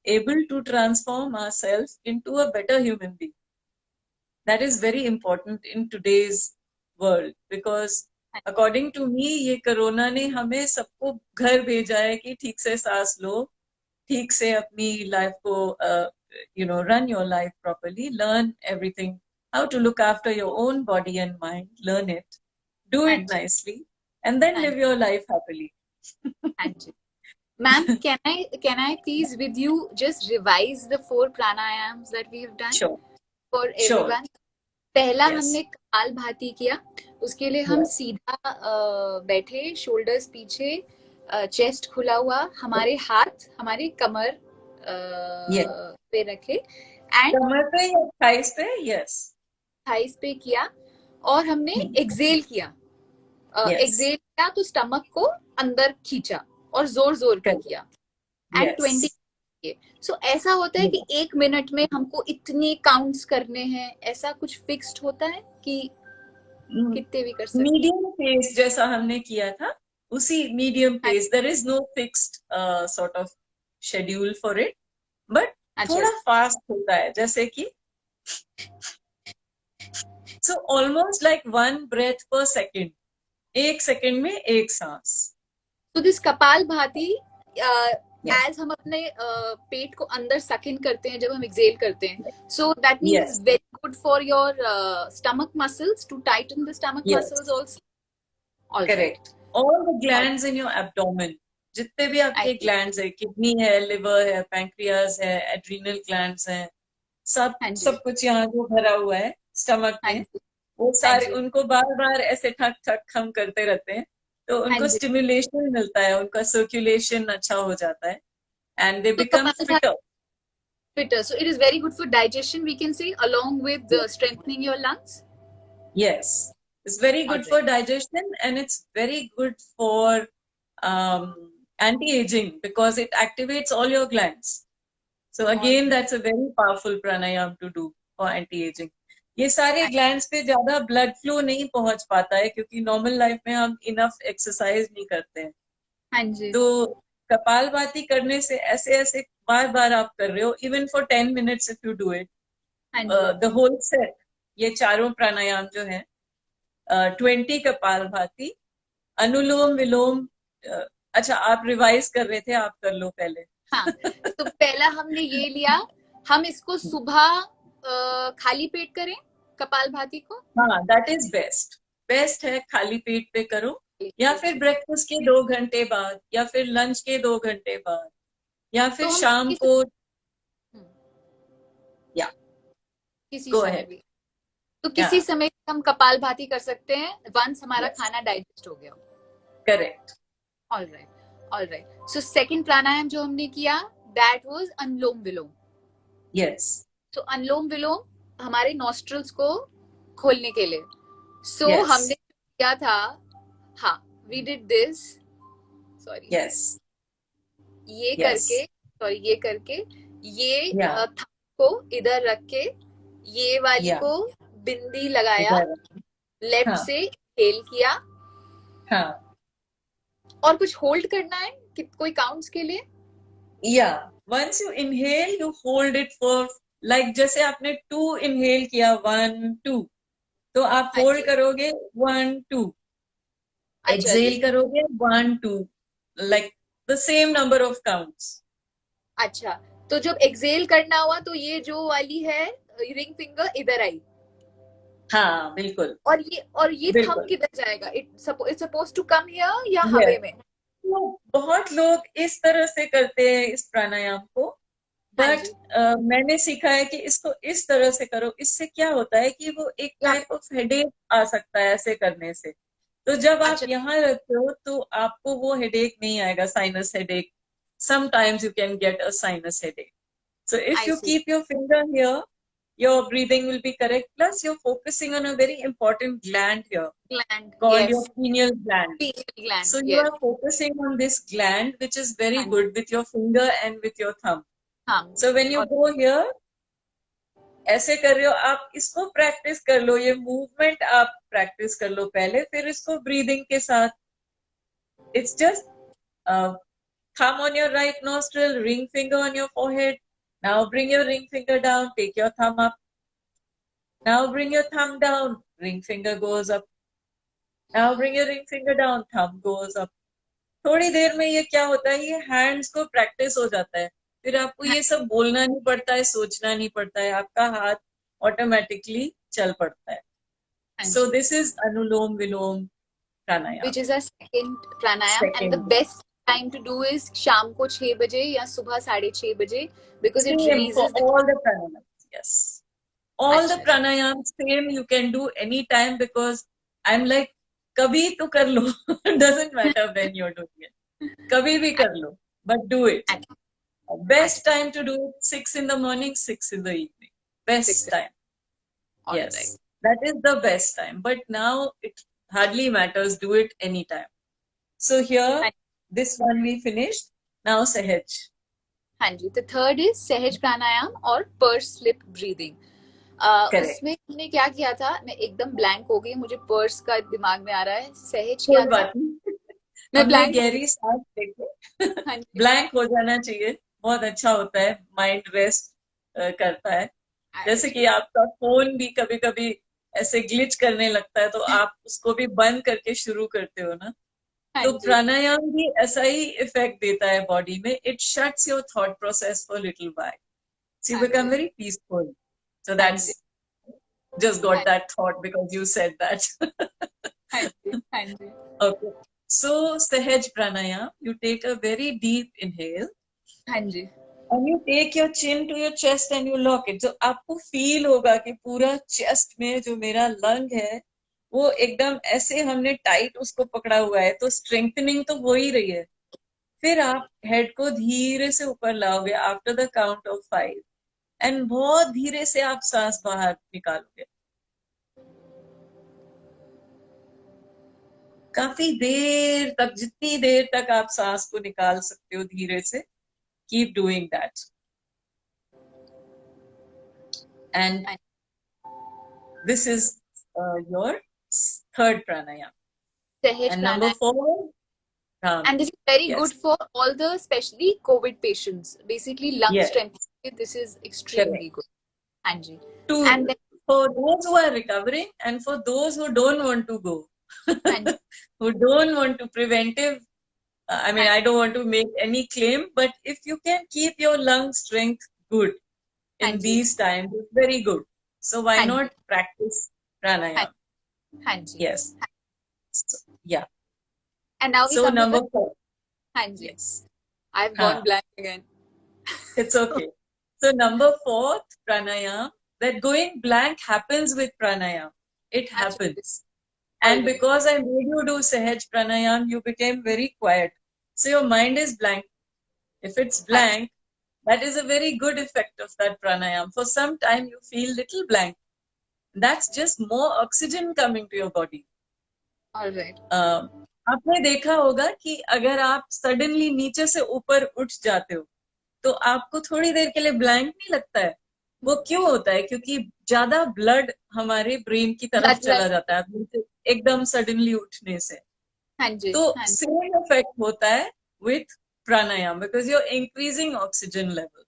able to transform ourselves into a better human being. That is very important in today's world because according to me ये कोरोना ने हमें सबको घर भेजा है कि ठीक से सांस लो, ठीक से अपनी लाइफ को run your life properly, learn everything, how to look after your own body and mind, learn it, do हाँ it ji, nicely, and then हाँ live your life happily. हाँ जी। Ma'am, can I please with you just revise the 4 pranayams that we have done Sure, for sure. everyone? पहला हमने Yes, कपालभाति किया, उसके लिए हम yes, सीधा बैठे, शोल्डर्स पीछे, चेस्ट खुला हुआ, हमारे हाथ हमारे कमर yes. पे रखे एंड कमर पे या थाइस पे? यस, थाइस पे किया। और हमने एक्सेल किया, यस, एक्सेल किया तो स्टमक को अंदर खींचा और जोर जोर के करेक्ट, किया एंड यस, 20। सो ऐसा होता है कि 1 मिनट में हमको इतने काउंट्स करने हैं, ऐसा कुछ फिक्स्ड होता है कि कितने भी कर सकते हैं? मीडियम पेस जैसा हमने किया था, उसी मीडियम हाँ pace, there is no fixed sort of schedule for it, but अच्छा थोड़ा जी। फास्ट होता है, जैसे कि so almost like 1 breath per second, 1 second में एक सांस। तो दिस कपाल भाती, यस, एज हम अपने पेट को अंदर सक इन करते हैं जब हम एक्सेल करते हैं, so that means it's yes, very good for your stomach muscles to tighten the stomach yes, muscles also. All right, correct. All the all glands in your abdomen, जितने भी आपके राइट। ग्लैंड्स है, किडनी है, लिवर है, पैंक्रियाज है, एड्रीनल ग्लैंड्स हैं, सब हाँ जी, सब कुछ यहाँ जो भरा हुआ है स्टमक हाँ में, जी, वो हाँ सारे जी, उनको बार बार ऐसे ठक ठक हम करते रहते हैं, तो हाँ उनको जी। स्टिमुलेशन मिलता है, उनका सर्कुलेशन अच्छा हो जाता है, एंड दे तो बिकम कपाल fitter. fitter. So it is very good for digestion, we can say, along with strengthening your lungs. Yes, it's very All good right. For digestion and it's very good for anti-aging because it activates all your glands. So All again, right. that's a very powerful pranayam to do for anti-aging. ये सारे ग्लैंड्स पे ज्यादा ब्लड फ्लो नहीं पहुंच पाता है क्योंकि नॉर्मल लाइफ में हम इनफ एक्सरसाइज नहीं करते हैं। हाँ जी, तो कपालभाति करने से ऐसे ऐसे बार बार आप कर रहे हो, even for 10 minutes if you do it, हाँ जी, द होल सेट, ये चारों प्राणायाम जो है 20 कपालभाति, अनुलोम विलोम। अच्छा, आप रिवाइज कर रहे थे, आप कर लो पहले। हाँ, तो पहला हमने ये लिया, हम इसको सुबह खाली पेट करें कपालभाति को। हाँ, दैट इज बेस्ट। बेस्ट है खाली पेट पे करो, या फिर ब्रेकफास्ट के 2 घंटे बाद, या फिर लंच के 2 घंटे बाद, या फिर तो हम शाम को, या किसी गो समय अहेड। भी, तो किसी समय हम कपालभाति कर सकते हैं वंस हमारा खाना डाइजेस्ट हो गया। Correct. All right. So second pranayama जो हमने किया that was Anulom Vilom. Yes. So Anulom Vilom हमारे नॉस्ट्रल्स को खोलने के लिए। सो हमने किया था, हाँ, we did this, sorry, yes, ये करके ये थंब को इधर रख के ये वाली को बिंदी लगाया, लेफ्ट से हेल किया, और कुछ होल्ड करना है कि कोई काउंट्स के लिए। Once you inhale you hold it for, like जैसे आपने 2 इनहेल किया, 1 2, तो आप होल्ड करोगे 1 2, एक्सेल करोगे 1 2, like the same number of counts. अच्छा, तो जब एक्सेल करना हुआ तो ये जो वाली है रिंग फिंगर इधर आई। हाँ, बिल्कुल। और ये थंब किधर जाएगा? It's supposed to come here या हवा में? तो बहुत लोग इस तरह से करते हैं इस प्राणायाम को, बट मैंने सीखा है कि इसको इस तरह से करो। इससे क्या होता है कि वो एक टाइप ऑफ हेडेक आ सकता है ऐसे करने से। तो जब आप यहाँ रखते हो तो आपको वो हेडेक नहीं आएगा, sinus headache. Sometimes you can get a sinus headache. So if you keep your finger here, your breathing will be correct. Plus, you're focusing on a very important gland here, called your pineal gland. So you are focusing on this gland, which is very good with your finger and with your thumb. So when you go here, ऐसे कर रहे हो, आप इसको प्रैक्टिस कर लो, ये मूवमेंट आप प्रैक्टिस कर लो पहले, फिर इसको ब्रीदिंग के साथ। It's just thumb on your right nostril, ring finger on your forehead. Now bring your ring finger down, take your thumb up. Now bring your thumb down, ring finger goes up. Now bring your ring finger down, thumb goes up. थोड़ी देर में ये क्या होता है, ये हैंड्स को प्रैक्टिस हो जाता है, फिर आपको ये सब बोलना नहीं पड़ता है, सोचना नहीं पड़ता है, आपका हाथ ऑटोमेटिकली चल पड़ता है। So this is Anulom Vilom Pranayam, which is a second pranayam, and the best time to do is शाम को 6 बजे या सुबह 6:30 बजे, because it releases for all the pranayams. Yes, all the pranayams same you can do anytime, because I'm like कभी तो कर लो doesn't matter when you're doing it, कभी भी कर लो, but do it. Best time to do it 6 in the morning, 6 in the evening, best time. Yes, that is the best time, but now it hardly matters, do it anytime. So here this one we finished. Now Sahaj. हाँ जी, the third is सहज प्राणायाम और पर्स स्लिप ब्रीदिंग। उसमें हमने क्या किया था, मैं एकदम ब्लैंक हो गई, मुझे पर्स का दिमाग में आ रहा है। सहज क्या था? मैं ब्लैंक, गहरी सांस लेके ब्लैंक हो जाना चाहिए, बहुत अच्छा होता है, माइंड रेस्ट करता है। जैसे कि आपका फोन भी कभी कभी ऐसे ग्लिच करने लगता है, तो आप उसको भी बंद करके शुरू करते हो ना, तो प्राणायाम भी ऐसा ही इफेक्ट देता है बॉडी में। It shuts your thought process for little while, so you become very peaceful. So that's just got that thought because you said that. Okay, so Sahaj Pranayam, you take a very deep inhale, and you take your chin to your chest and you lock it. So आपको फील होगा कि पूरा चेस्ट में जो मेरा लंग है वो एकदम ऐसे हमने टाइट उसको पकड़ा हुआ है, तो स्ट्रेंथनिंग तो हो ही रही है। फिर आप हेड को धीरे से ऊपर लाओगे after the count of 5, and बहुत धीरे से आप सांस बाहर निकालोगे। काफी देर तक, जितनी देर तक आप सांस को निकाल सकते हो धीरे से, keep doing that. And this is your third pranayam. And number 4, and this is very good for all the especially COVID patients, basically lung strength. This is extremely good. Anji. And then for those who are recovering and for those who don't want to go, हाँ जी, who don't want to preventive, I mean, हाँ I don't want to make any claim, but if you can keep your lung strength good हाँ in ji, these times, it's very good. So why हाँ जी, not practice हाँ pranayama? हाँ जी. Yes. So, yeah. And now we So come to the number 4. हाँ जी. Yes. I've gone Huh. blank again. It's okay. So number 4, pranayama, that going blank happens with pranayama. It Absolutely. happens. And Always. because I made you do Sahaj pranayam, you became very quiet. So your mind is blank. If it's हाँ जी. blank, that is a very good effect of that pranayam. For some time, you feel little blank. That's just more oxygen coming to your body. All right. आपने देखा होगा कि अगर आप सडनली नीचे से ऊपर उठ जाते हो तो आपको थोड़ी देर के लिए ब्लैंक नहीं लगता है. वो क्यों होता है? क्योंकि ज्यादा ब्लड हमारे ब्रेन की तरफ Blood चला rush. जाता है नीचे एकदम सडनली उठने से. हाँ जी, तो हाँ जी, सेम इफेक्ट होता है with pranayam because you are increasing oxygen level.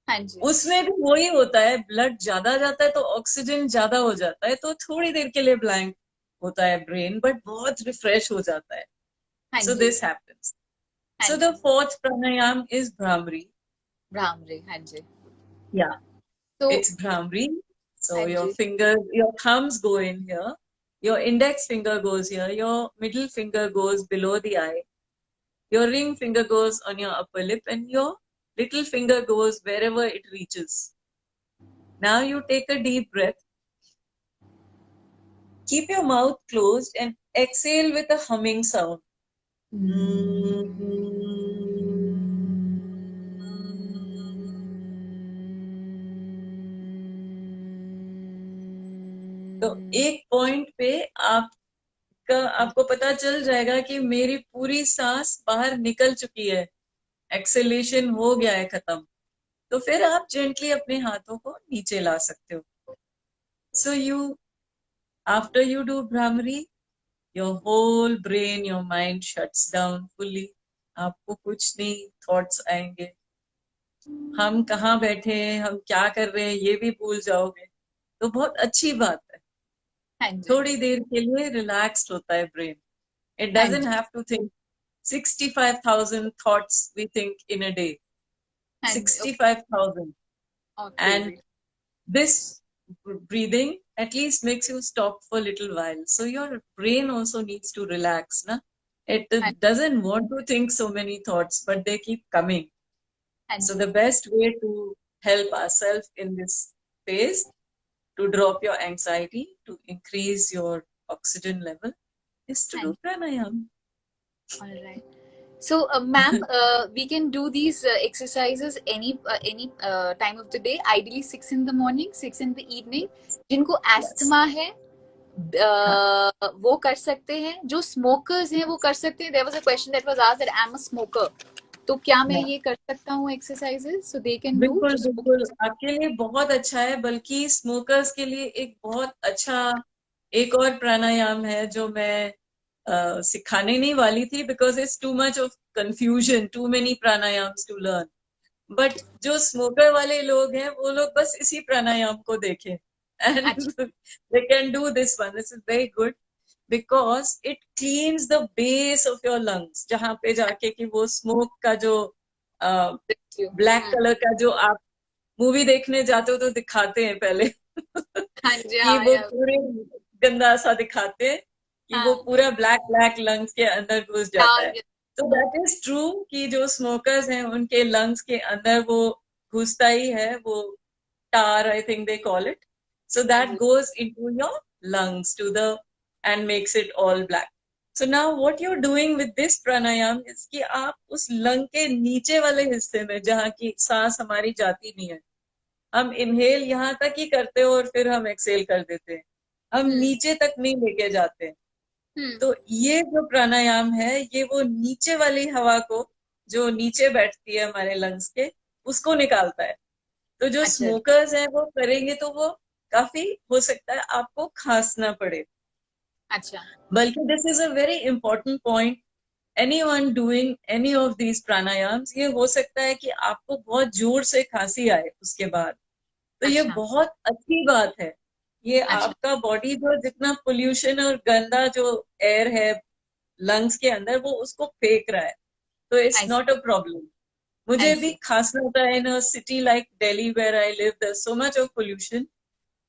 हाँ जी, उसमें भी वही होता है, ब्लड ज्यादा जाता है तो ऑक्सीजन ज्यादा हो जाता है तो थोड़ी देर के लिए ब्लैंक होता है ब्रेन बट बहुत रिफ्रेश हो जाता है. हाँ So जी, this happens. हाँ So the ji. fourth pranayam is Brahmari. Brahmari. हाँ जी. Yeah, तो it's Brahmari. So हाँ your ji, fingers, your thumbs go in here. Your index finger goes here. Your middle finger goes below the eye. Your ring finger goes on your upper lip and your little finger goes wherever it reaches. Now you take a deep breath. Keep your mouth closed and exhale with a humming sound. तो एक पॉइंट पे आपको पता चल जाएगा कि मेरी पूरी सांस बाहर निकल चुकी है, एक्सेलेशन हो गया है खत्म. तो फिर आप जेंटली अपने हाथों को नीचे ला सकते हो. So you after you do bhramari your whole brain your mind shuts down fully. आपको कुछ नहीं थॉट्स आएंगे, हम कहाँ बैठे हैं, हम क्या कर रहे हैं ये भी भूल जाओगे. तो बहुत अच्छी बात है. हाँ जी, थोड़ी देर के लिए रिलैक्स्ड होता है ब्रेन. It हाँ doesn't ji. have to think 65,000 thoughts we think in a day. हाँ जी. Okay. 65,000. Oh, And crazy. this breathing at least makes you stop for a little while. So your brain also needs to relax. Na? It हाँ doesn't want to think so many thoughts, but they keep coming. हाँ So जी. the best way to help ourselves in this phase, to drop your anxiety, to increase your oxygen level, is to हाँ do जी. pranayam. All right. So, ma'am, we can do these exercises any time of the day. Ideally, 6 in the morning, 6 in the evening. जिनको Yes. एस्थमा है हाँ. वो कर सकते हैं. जो स्मोकर्स हैं वो कर सकते हैं. There was a question that was asked that I'm a smoker. तो क्या मैं Yeah. ये कर सकता हूँ exercises? So they can do. बिल्कुल जो बिल्कुल smokers. आपके लिए बहुत अच्छा है. बल्कि स्मोकर्स के लिए एक बहुत अच्छा एक और प्राणायाम है जो मैं सिखाने नहीं वाली थी because it's too much of confusion, too many pranayams to learn. But जो स्मोकर वाले लोग हैं वो लोग बस इसी प्राणायाम को देखें एंड अच्छा, they can do this one. This is very good because it cleans the base of your lungs. जहां पे जाके कि वो स्मोक का जो thank you. ब्लैक कलर का जो आप मूवी देखने जाते हो तो दिखाते हैं पहले हाँ जी, कि हाँ वो या पूरे गंदा सा दिखाते हैं कि वो हाँ पूरा ब्लैक ब्लैक लंग्स के अंदर घुस जाता है. डाल तो दैट इज ट्रू कि जो स्मोकर्स हैं उनके लंग्स के अंदर वो घुसता ही है, वो tar I think they call it. So हाँ that ji, goes into your lungs to the and makes it all black. So now what you're doing with this pranayam is कि आप उस लंग के नीचे वाले हिस्से में जहाँ की सांस हमारी जाती नहीं है, हम इनहेल यहाँ तक ही करते हो और फिर हम एक्सेल कर देते हैं, हम हम्म नीचे तक नहीं लेके जाते हैं. हम्म. तो ये जो प्राणायाम है ये वो नीचे वाली हवा को जो नीचे बैठती है हमारे लंग्स के उसको निकालता है. तो जो अच्छा, स्मोकर्स हैं वो करेंगे तो वो काफी हो सकता है आपको खांसना पड़े. अच्छा, बल्कि this is a very important point. Anyone doing any of these pranayamas, ये हो सकता है कि आपको बहुत जोर से खांसी आए उसके बाद. तो ये अच्छा. बहुत अच्छी बात है ये अच्छा, आपका बॉडी जो जितना पोल्यूशन और गंदा जो एयर है लंग्स के अंदर वो उसको फेंक रहा है, तो it's I see, not a problem. मुझे आई भी सी, खांसना होता है in a city like Delhi where I live, there so much of pollution.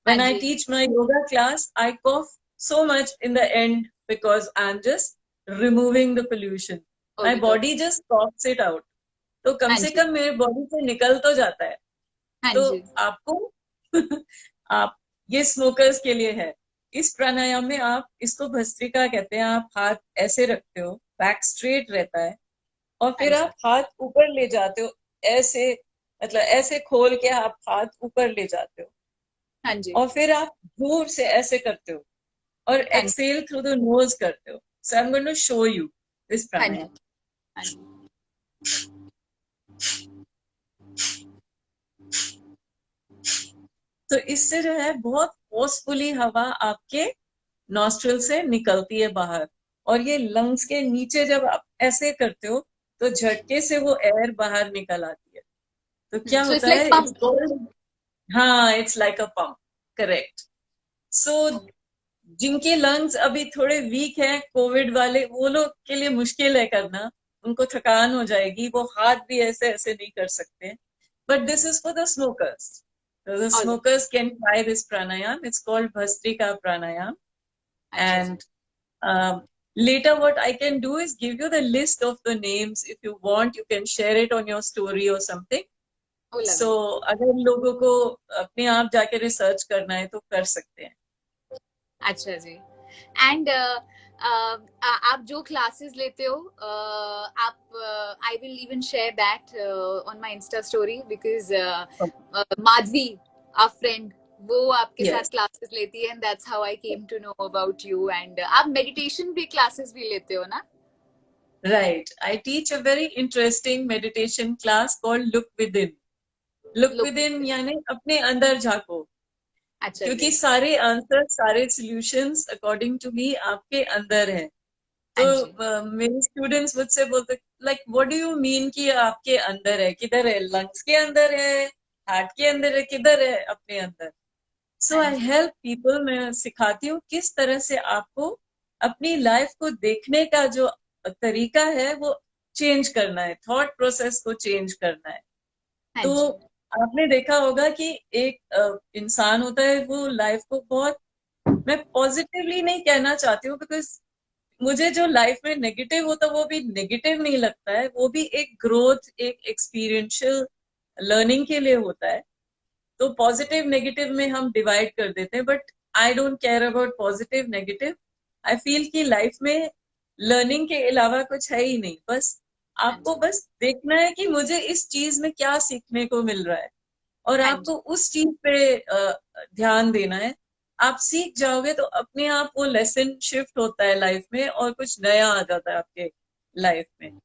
हाँ When I जी, teach my yoga class, I cough so much in the end because I'm just removing the pollution. My okay, body just coughs it out. तो कम हाँ से जी, कम मेरे बॉडी से निकल तो जाता है. हाँ तो जी, आपको आप ये स्मोकर्स के लिए है. इस प्राणायाम में आप इसको भस्त्रिका कहते हैं. आप हाथ ऐसे रखते हो, बैक स्ट्रेट रहता है, और हाँ फिर जी, आप हाथ ऊपर ले जाते हो ऐसे, मतलब ऐसे खोल के आप हाथ ऊपर ले जाते हो, हाँ जी, और फिर आप दूर से ऐसे करते हो और हाँ जी, एक्सेल थ्रू द नोज करते हो. So I am going to show you this हाँ जी, प्राणायाम. हाँ जी, तो इससे जो है बहुत फोर्सफुली हवा आपके नॉस्ट्रल से निकलती है बाहर, और ये लंग्स के नीचे जब आप ऐसे करते हो तो झटके से वो एयर बाहर निकल आती है. तो क्या सो इट्स होता लाइक है, इट्स पंप, कॉल्ड, हाँ, it's like a pump. Correct. So जिनके लंग्स अभी थोड़े वीक हैं, कोविड वाले, वो लोग के लिए मुश्किल है करना, उनको थकान हो जाएगी, वो हाथ भी ऐसे ऐसे नहीं कर सकते. But this is for the smokers. The all, smokers can try this pranayama. It's called Bhastrika pranayama. अच्छा जी, And later what I can do is give you the list of the names. If you want, you can share it on your story or something. Oh So lovely, अगर लोगों को अपने आप जाके रिसर्च करना है तो कर सकते हैं. अच्छा जी. एंड आप जो क्लासेस लेते हो, आप, I will even share that on my insta story, because Madhavi, our friend, वो आपके साथ Yes, क्लासेस लेती है, and that's how I came to know about you. एंड आप मेडिटेशन भी क्लासेस भी लेते हो ना? right. I teach a very interesting meditation class called Look Within. Look लोग, Within यानी अपने अंदर झांको, अच्छा क्योंकि जी, सारे आंसर, सारे सॉल्यूशंस अकॉर्डिंग टू मी आपके अंदर है. तो हाँ जी, मेरे स्टूडेंट्स मुझसे बोलते, like what do you mean कि आपके अंदर है, किधर है, लंग्स के अंदर है, हार्ट के अंदर है, किधर है अपने अंदर. सो हाँ आई जी, हेल्प पीपल. मैं सिखाती हूँ किस तरह से आपको अपनी लाइफ को देखने का जो तरीका है वो चेंज करना है, थॉट प्रोसेस को चेंज करना है. हाँ तो जी, आपने देखा होगा कि एक इंसान होता है, वो लाइफ को बहुत, मैं पॉजिटिवली नहीं कहना चाहती हूँ, बिकॉज मुझे जो लाइफ में नेगेटिव होता है वो भी नेगेटिव नहीं लगता है, वो भी एक ग्रोथ, एक एक्सपीरियंशियल लर्निंग के लिए होता है. तो पॉजिटिव नेगेटिव में हम डिवाइड कर देते हैं, but I don't care about positive negative. I feel कि लाइफ में लर्निंग के अलावा कुछ है ही नहीं. बस हाँ आपको जी, बस देखना है कि मुझे इस चीज में क्या सीखने को मिल रहा है, और हाँ आपको जी, उस चीज पे ध्यान देना है. आप सीख जाओगे तो अपने आप वो लेसन शिफ्ट होता है लाइफ में, और कुछ नया आ जाता है आपके लाइफ में.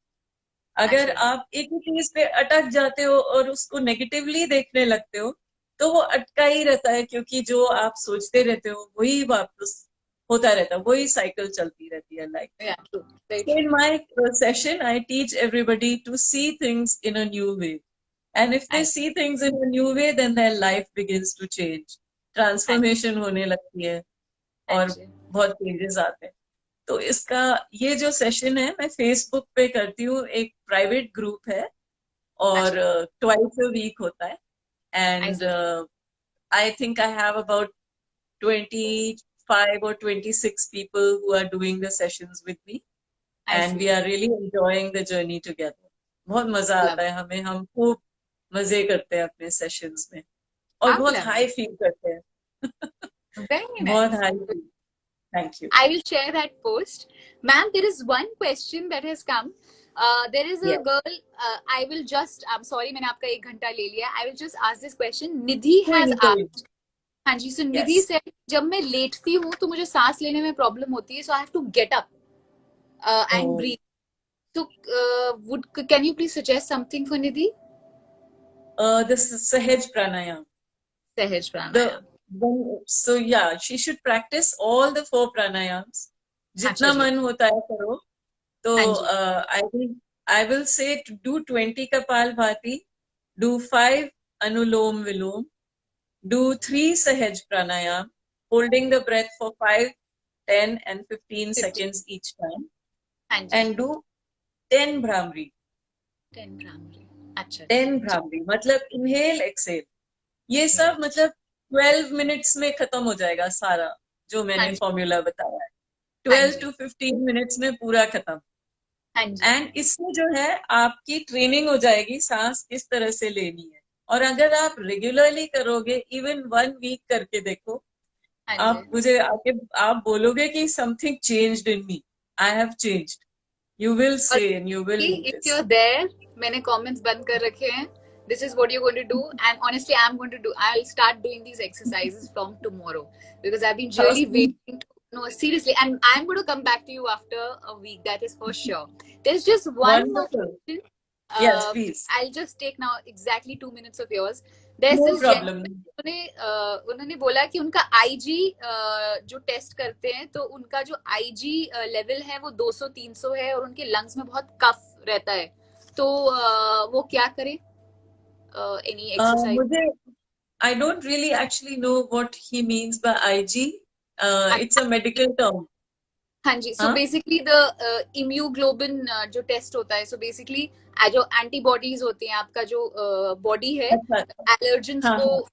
अगर अच्छा जी, आप एक ही चीज पे अटक जाते हो और उसको नेगेटिवली देखने लगते हो, तो वो अटका ही रहता है, क्योंकि जो आप सोचते रहते हो वही वापस होता रहता है, वही साइकिल चलती रहती है लाइफ में. या true, very So true, in my session, I teach everybody to see things in a new way. And if they हाँ see things in a new way, then their life begins to change. हाँ Transformation होने लगती है, हाँ और जी, बहुत चेंजेस आते हैं. तो इसका, ये जो सेशन है मैं फेसबुक पे करती हूँ, एक प्राइवेट ग्रुप है, और अच्छा, ट्वाइस अ वीक होता है. I and see, I think I have about 25 or 26 people who are doing the sessions with me, I and see, we are really enjoying the journey together. बहुत मजा लव, आता है हमें, हम खूब मजे करते हैं अपने सेशंस में, और हाउ बहुत हाई लवली, फील करते हैं. वेरी बहुत nice. High feel. Thank you. I will share that post. Ma'am, there is one question that has come. There is a yes. girl. I will just. I'm sorry, मैंने आपका 1 घंटा ले लिया. I will just ask this question. Nidhi कोई has नहीं, कोई नहीं. asked. हाँ जी. So Nidhi yes. said, जब मैं लेटती हूँ तो मुझे सांस लेने में प्रॉब्लम होती है. So I have to get up and breathe. So would can you please suggest something for Nidhi? This is Sahaj Pranayam. Sahaj The pranayam. so yeah, she should practice all the 4 pranayams. अच्छा जितना जी. मन होता है करो. तो हाँ जी. I think I will say to do 20 Kapal Bhati, do 5 Anulom Vilom, do 3 Sahaj Pranayam, holding the breath for 5, 10 and 15 seconds each time. हाँ जी. And do 10 Bhramri. 10 भ्रामरी. अच्छा. 10 Bhramri मतलब inhale, exhale. ये सब मतलब 12 मिनट्स में खत्म हो जाएगा सारा जो मैंने फॉर्मूला बताया है. 12 to 15 मिनट्स में पूरा खत्म. एंड इसमें जो है आपकी ट्रेनिंग हो जाएगी सांस किस तरह से लेनी है. और अगर आप रेगुलरली करोगे, इवन 1 वीक करके देखो, आप मुझे आके आप बोलोगे कि something changed in me. I have changed. You will say and you will if you are there, मैंने कमेंट्स बंद कर रखे हैं. This is what you're going to do, and honestly, I'll start doing these exercises from tomorrow because I've been really waiting to. No, seriously, and I'm going to come back to you after a week. That is for sure. There's just one more question. Yes, please. I'll just take now exactly 2 minutes of yours. There's no this problem. उन्होंने बोला कि उनका IG जो टेस्ट करते हैं तो उनका जो IG लेवल है वो 200-300 है और उनके लंग्स में बहुत कफ रहता है. तो वो क्या करें? Any exercise? I don't really actually know what he means by IG. It's a medical term. हाँ जी. So basically the immunoglobulin जो टेस्ट होता है, so basically जो एंटीबॉडीज होती हैं, आपका जो बॉडी है एलर्जेंस को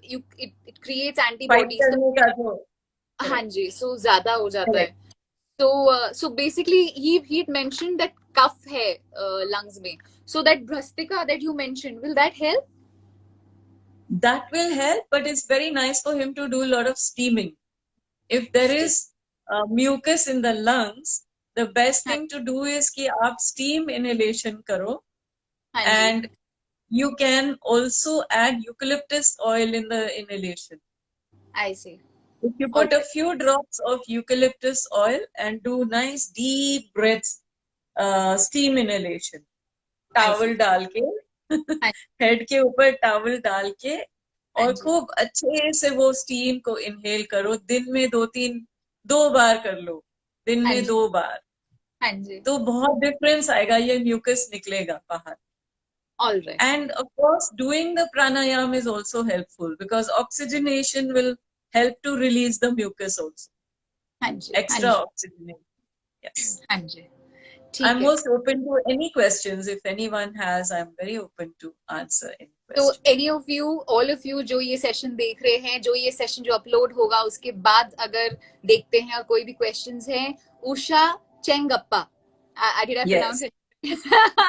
it creates एंटीबॉडीज. हाँ जी. So ज्यादा हो जाता है. So basically he mentioned that cough है lungs में. So that Bhrastika that you mentioned, will that help? That will help, but it's very nice for him to do a lot of steaming. If there is mucus in the lungs, the best thing to do is कि आप steam inhalation करो. And you can also add eucalyptus oil in the inhalation. I see. If you put a few drops of eucalyptus oil and do nice deep breaths, steam inhalation. Towel डाल के हेड के ऊपर टावल डाल के और खूब अच्छे से वो स्टीम को इनहेल करो. दिन में 2 बार कर लो. दिन में 2 बार. तो बहुत डिफरेंस आएगा. ये म्यूकस निकलेगा बाहर. All right. And of course, doing the pranayam is also helpful because oxygenation will help to release the mucus also. Extra oxygenation. Yes. I'm most open to any questions. If anyone has, I'm very open to answer any questions. So any of you, all of you जो ये सेशन देख रहे हैं, जो ये सेशन जो अपलोड होगा उसके बाद अगर देखते हैं और कोई भी क्वेश्चंस हैं, Usha Chengappa, did I pronounce it?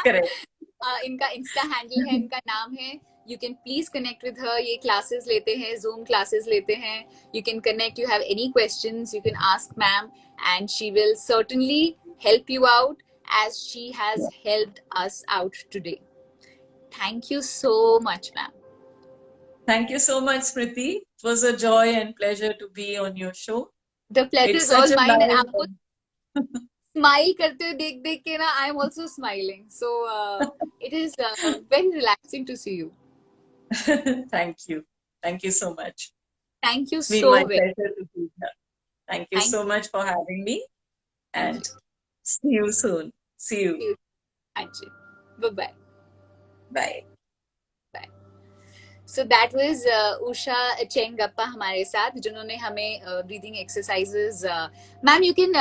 Correct. इनका इंस्टा हैंडल है, इनका नाम है. You can please connect with her. ये classes लेते हैं, Zoom classes लेते हैं. You can connect. You have any questions, you can ask ma'am, and she will certainly help you out as she has helped us out today. Thank you so much, ma'am. Thank you so much, Smriti. It was a joy and pleasure to be on your show. The pleasure is all mine. And आपको smile करते हुए देख के ना, I am also smiling. So it is very relaxing to see you. Thank you. Thank you so much. Thank you so much. It's been my much. pleasure to be here. Thank you so much for having me. And see you soon. See you. Actually. Bye-bye. Bye. Bye. So that was Usha Chengappa हमारे साथ, जिन्होंने हमें breathing exercises. Ma'am, you can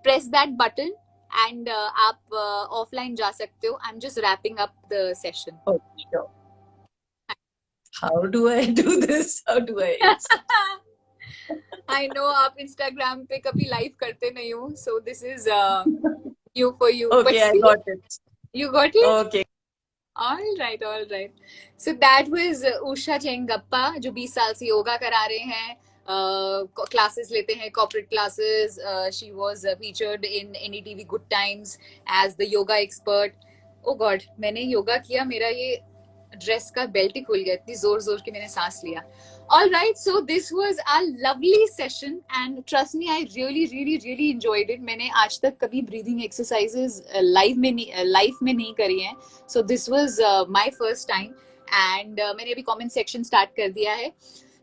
press that button and आप offline जा सकते हो. I'm just wrapping up the session. Oh, sure. How do I do this? How do I? I know आप Instagram पे कभी live करते नहीं हो, so this is new for you. Okay, I got it. You got it? Okay. All right. So that was Usha Chengappa, जो 20 साल से योगा करा रहे हैं, classes लेते हैं, corporate classes. She was featured in NDTV Good Times as the yoga expert. Oh God, मैंने योगा किया, मेरा ये ड्रेस का बेल्ट ही खुल गया, इतनी जोर के मैंने सांस लिया. All right, so this was a lovely session and trust me, I really enjoyed it. मैंने आज तक कभी breathing exercises live में नहीं करी हैं. So this was my first time and मैंने अभी comment section start कर दिया है.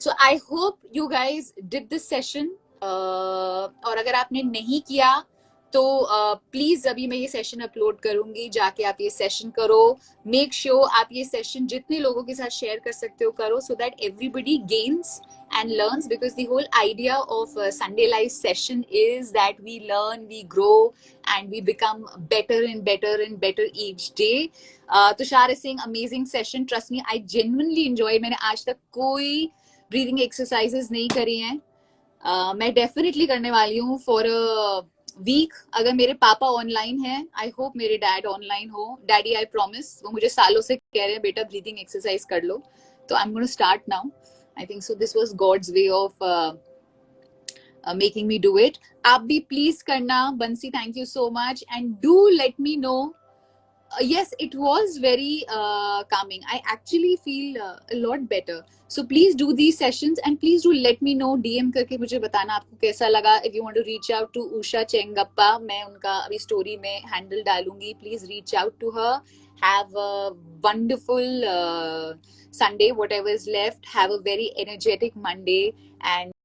So I hope you guys did this session. और अगर आपने नहीं किया तो प्लीज अभी मैं ये सेशन अपलोड करूंगी, जाके आप ये सेशन करो. मेक श्योर आप ये सेशन जितने लोगों के साथ शेयर कर सकते हो करो, so that everybody gains and learns, because the whole idea of Sunday Live session is that we learn, we grow, and we become better and better and better each day. Tushar is saying amazing session, trust me, I genuinely enjoyed. मैंने आज तक कोई breathing exercises नहीं करी हैं. मैं डेफिनेटली करने वाली हूँ फॉर अ वीक. अगर मेरे पापा ऑनलाइन हैं, आई होप मेरे डैड ऑनलाइन हो. डैडी आई प्रॉमिस, वो मुझे सालों से कह रहे हैं बेटा ब्रीदिंग एक्सरसाइज कर लो, तो I am gonna start now. I think so this was God's way of making me do it. आप भी प्लीज करना. Bansi, thank you so much, and do let me know. Yes, it was very calming. I actually feel a lot better. So please do these sessions and please do let me know. DM करके मुझे बताना आपको कैसा लगा. If you want to reach out to Usha Chengappa, मैं उनका अभी स्टोरी में हैंडल डालूंगी. Please reach out to her. Have a wonderful Sunday, whatever is left. Have a very energetic Monday, and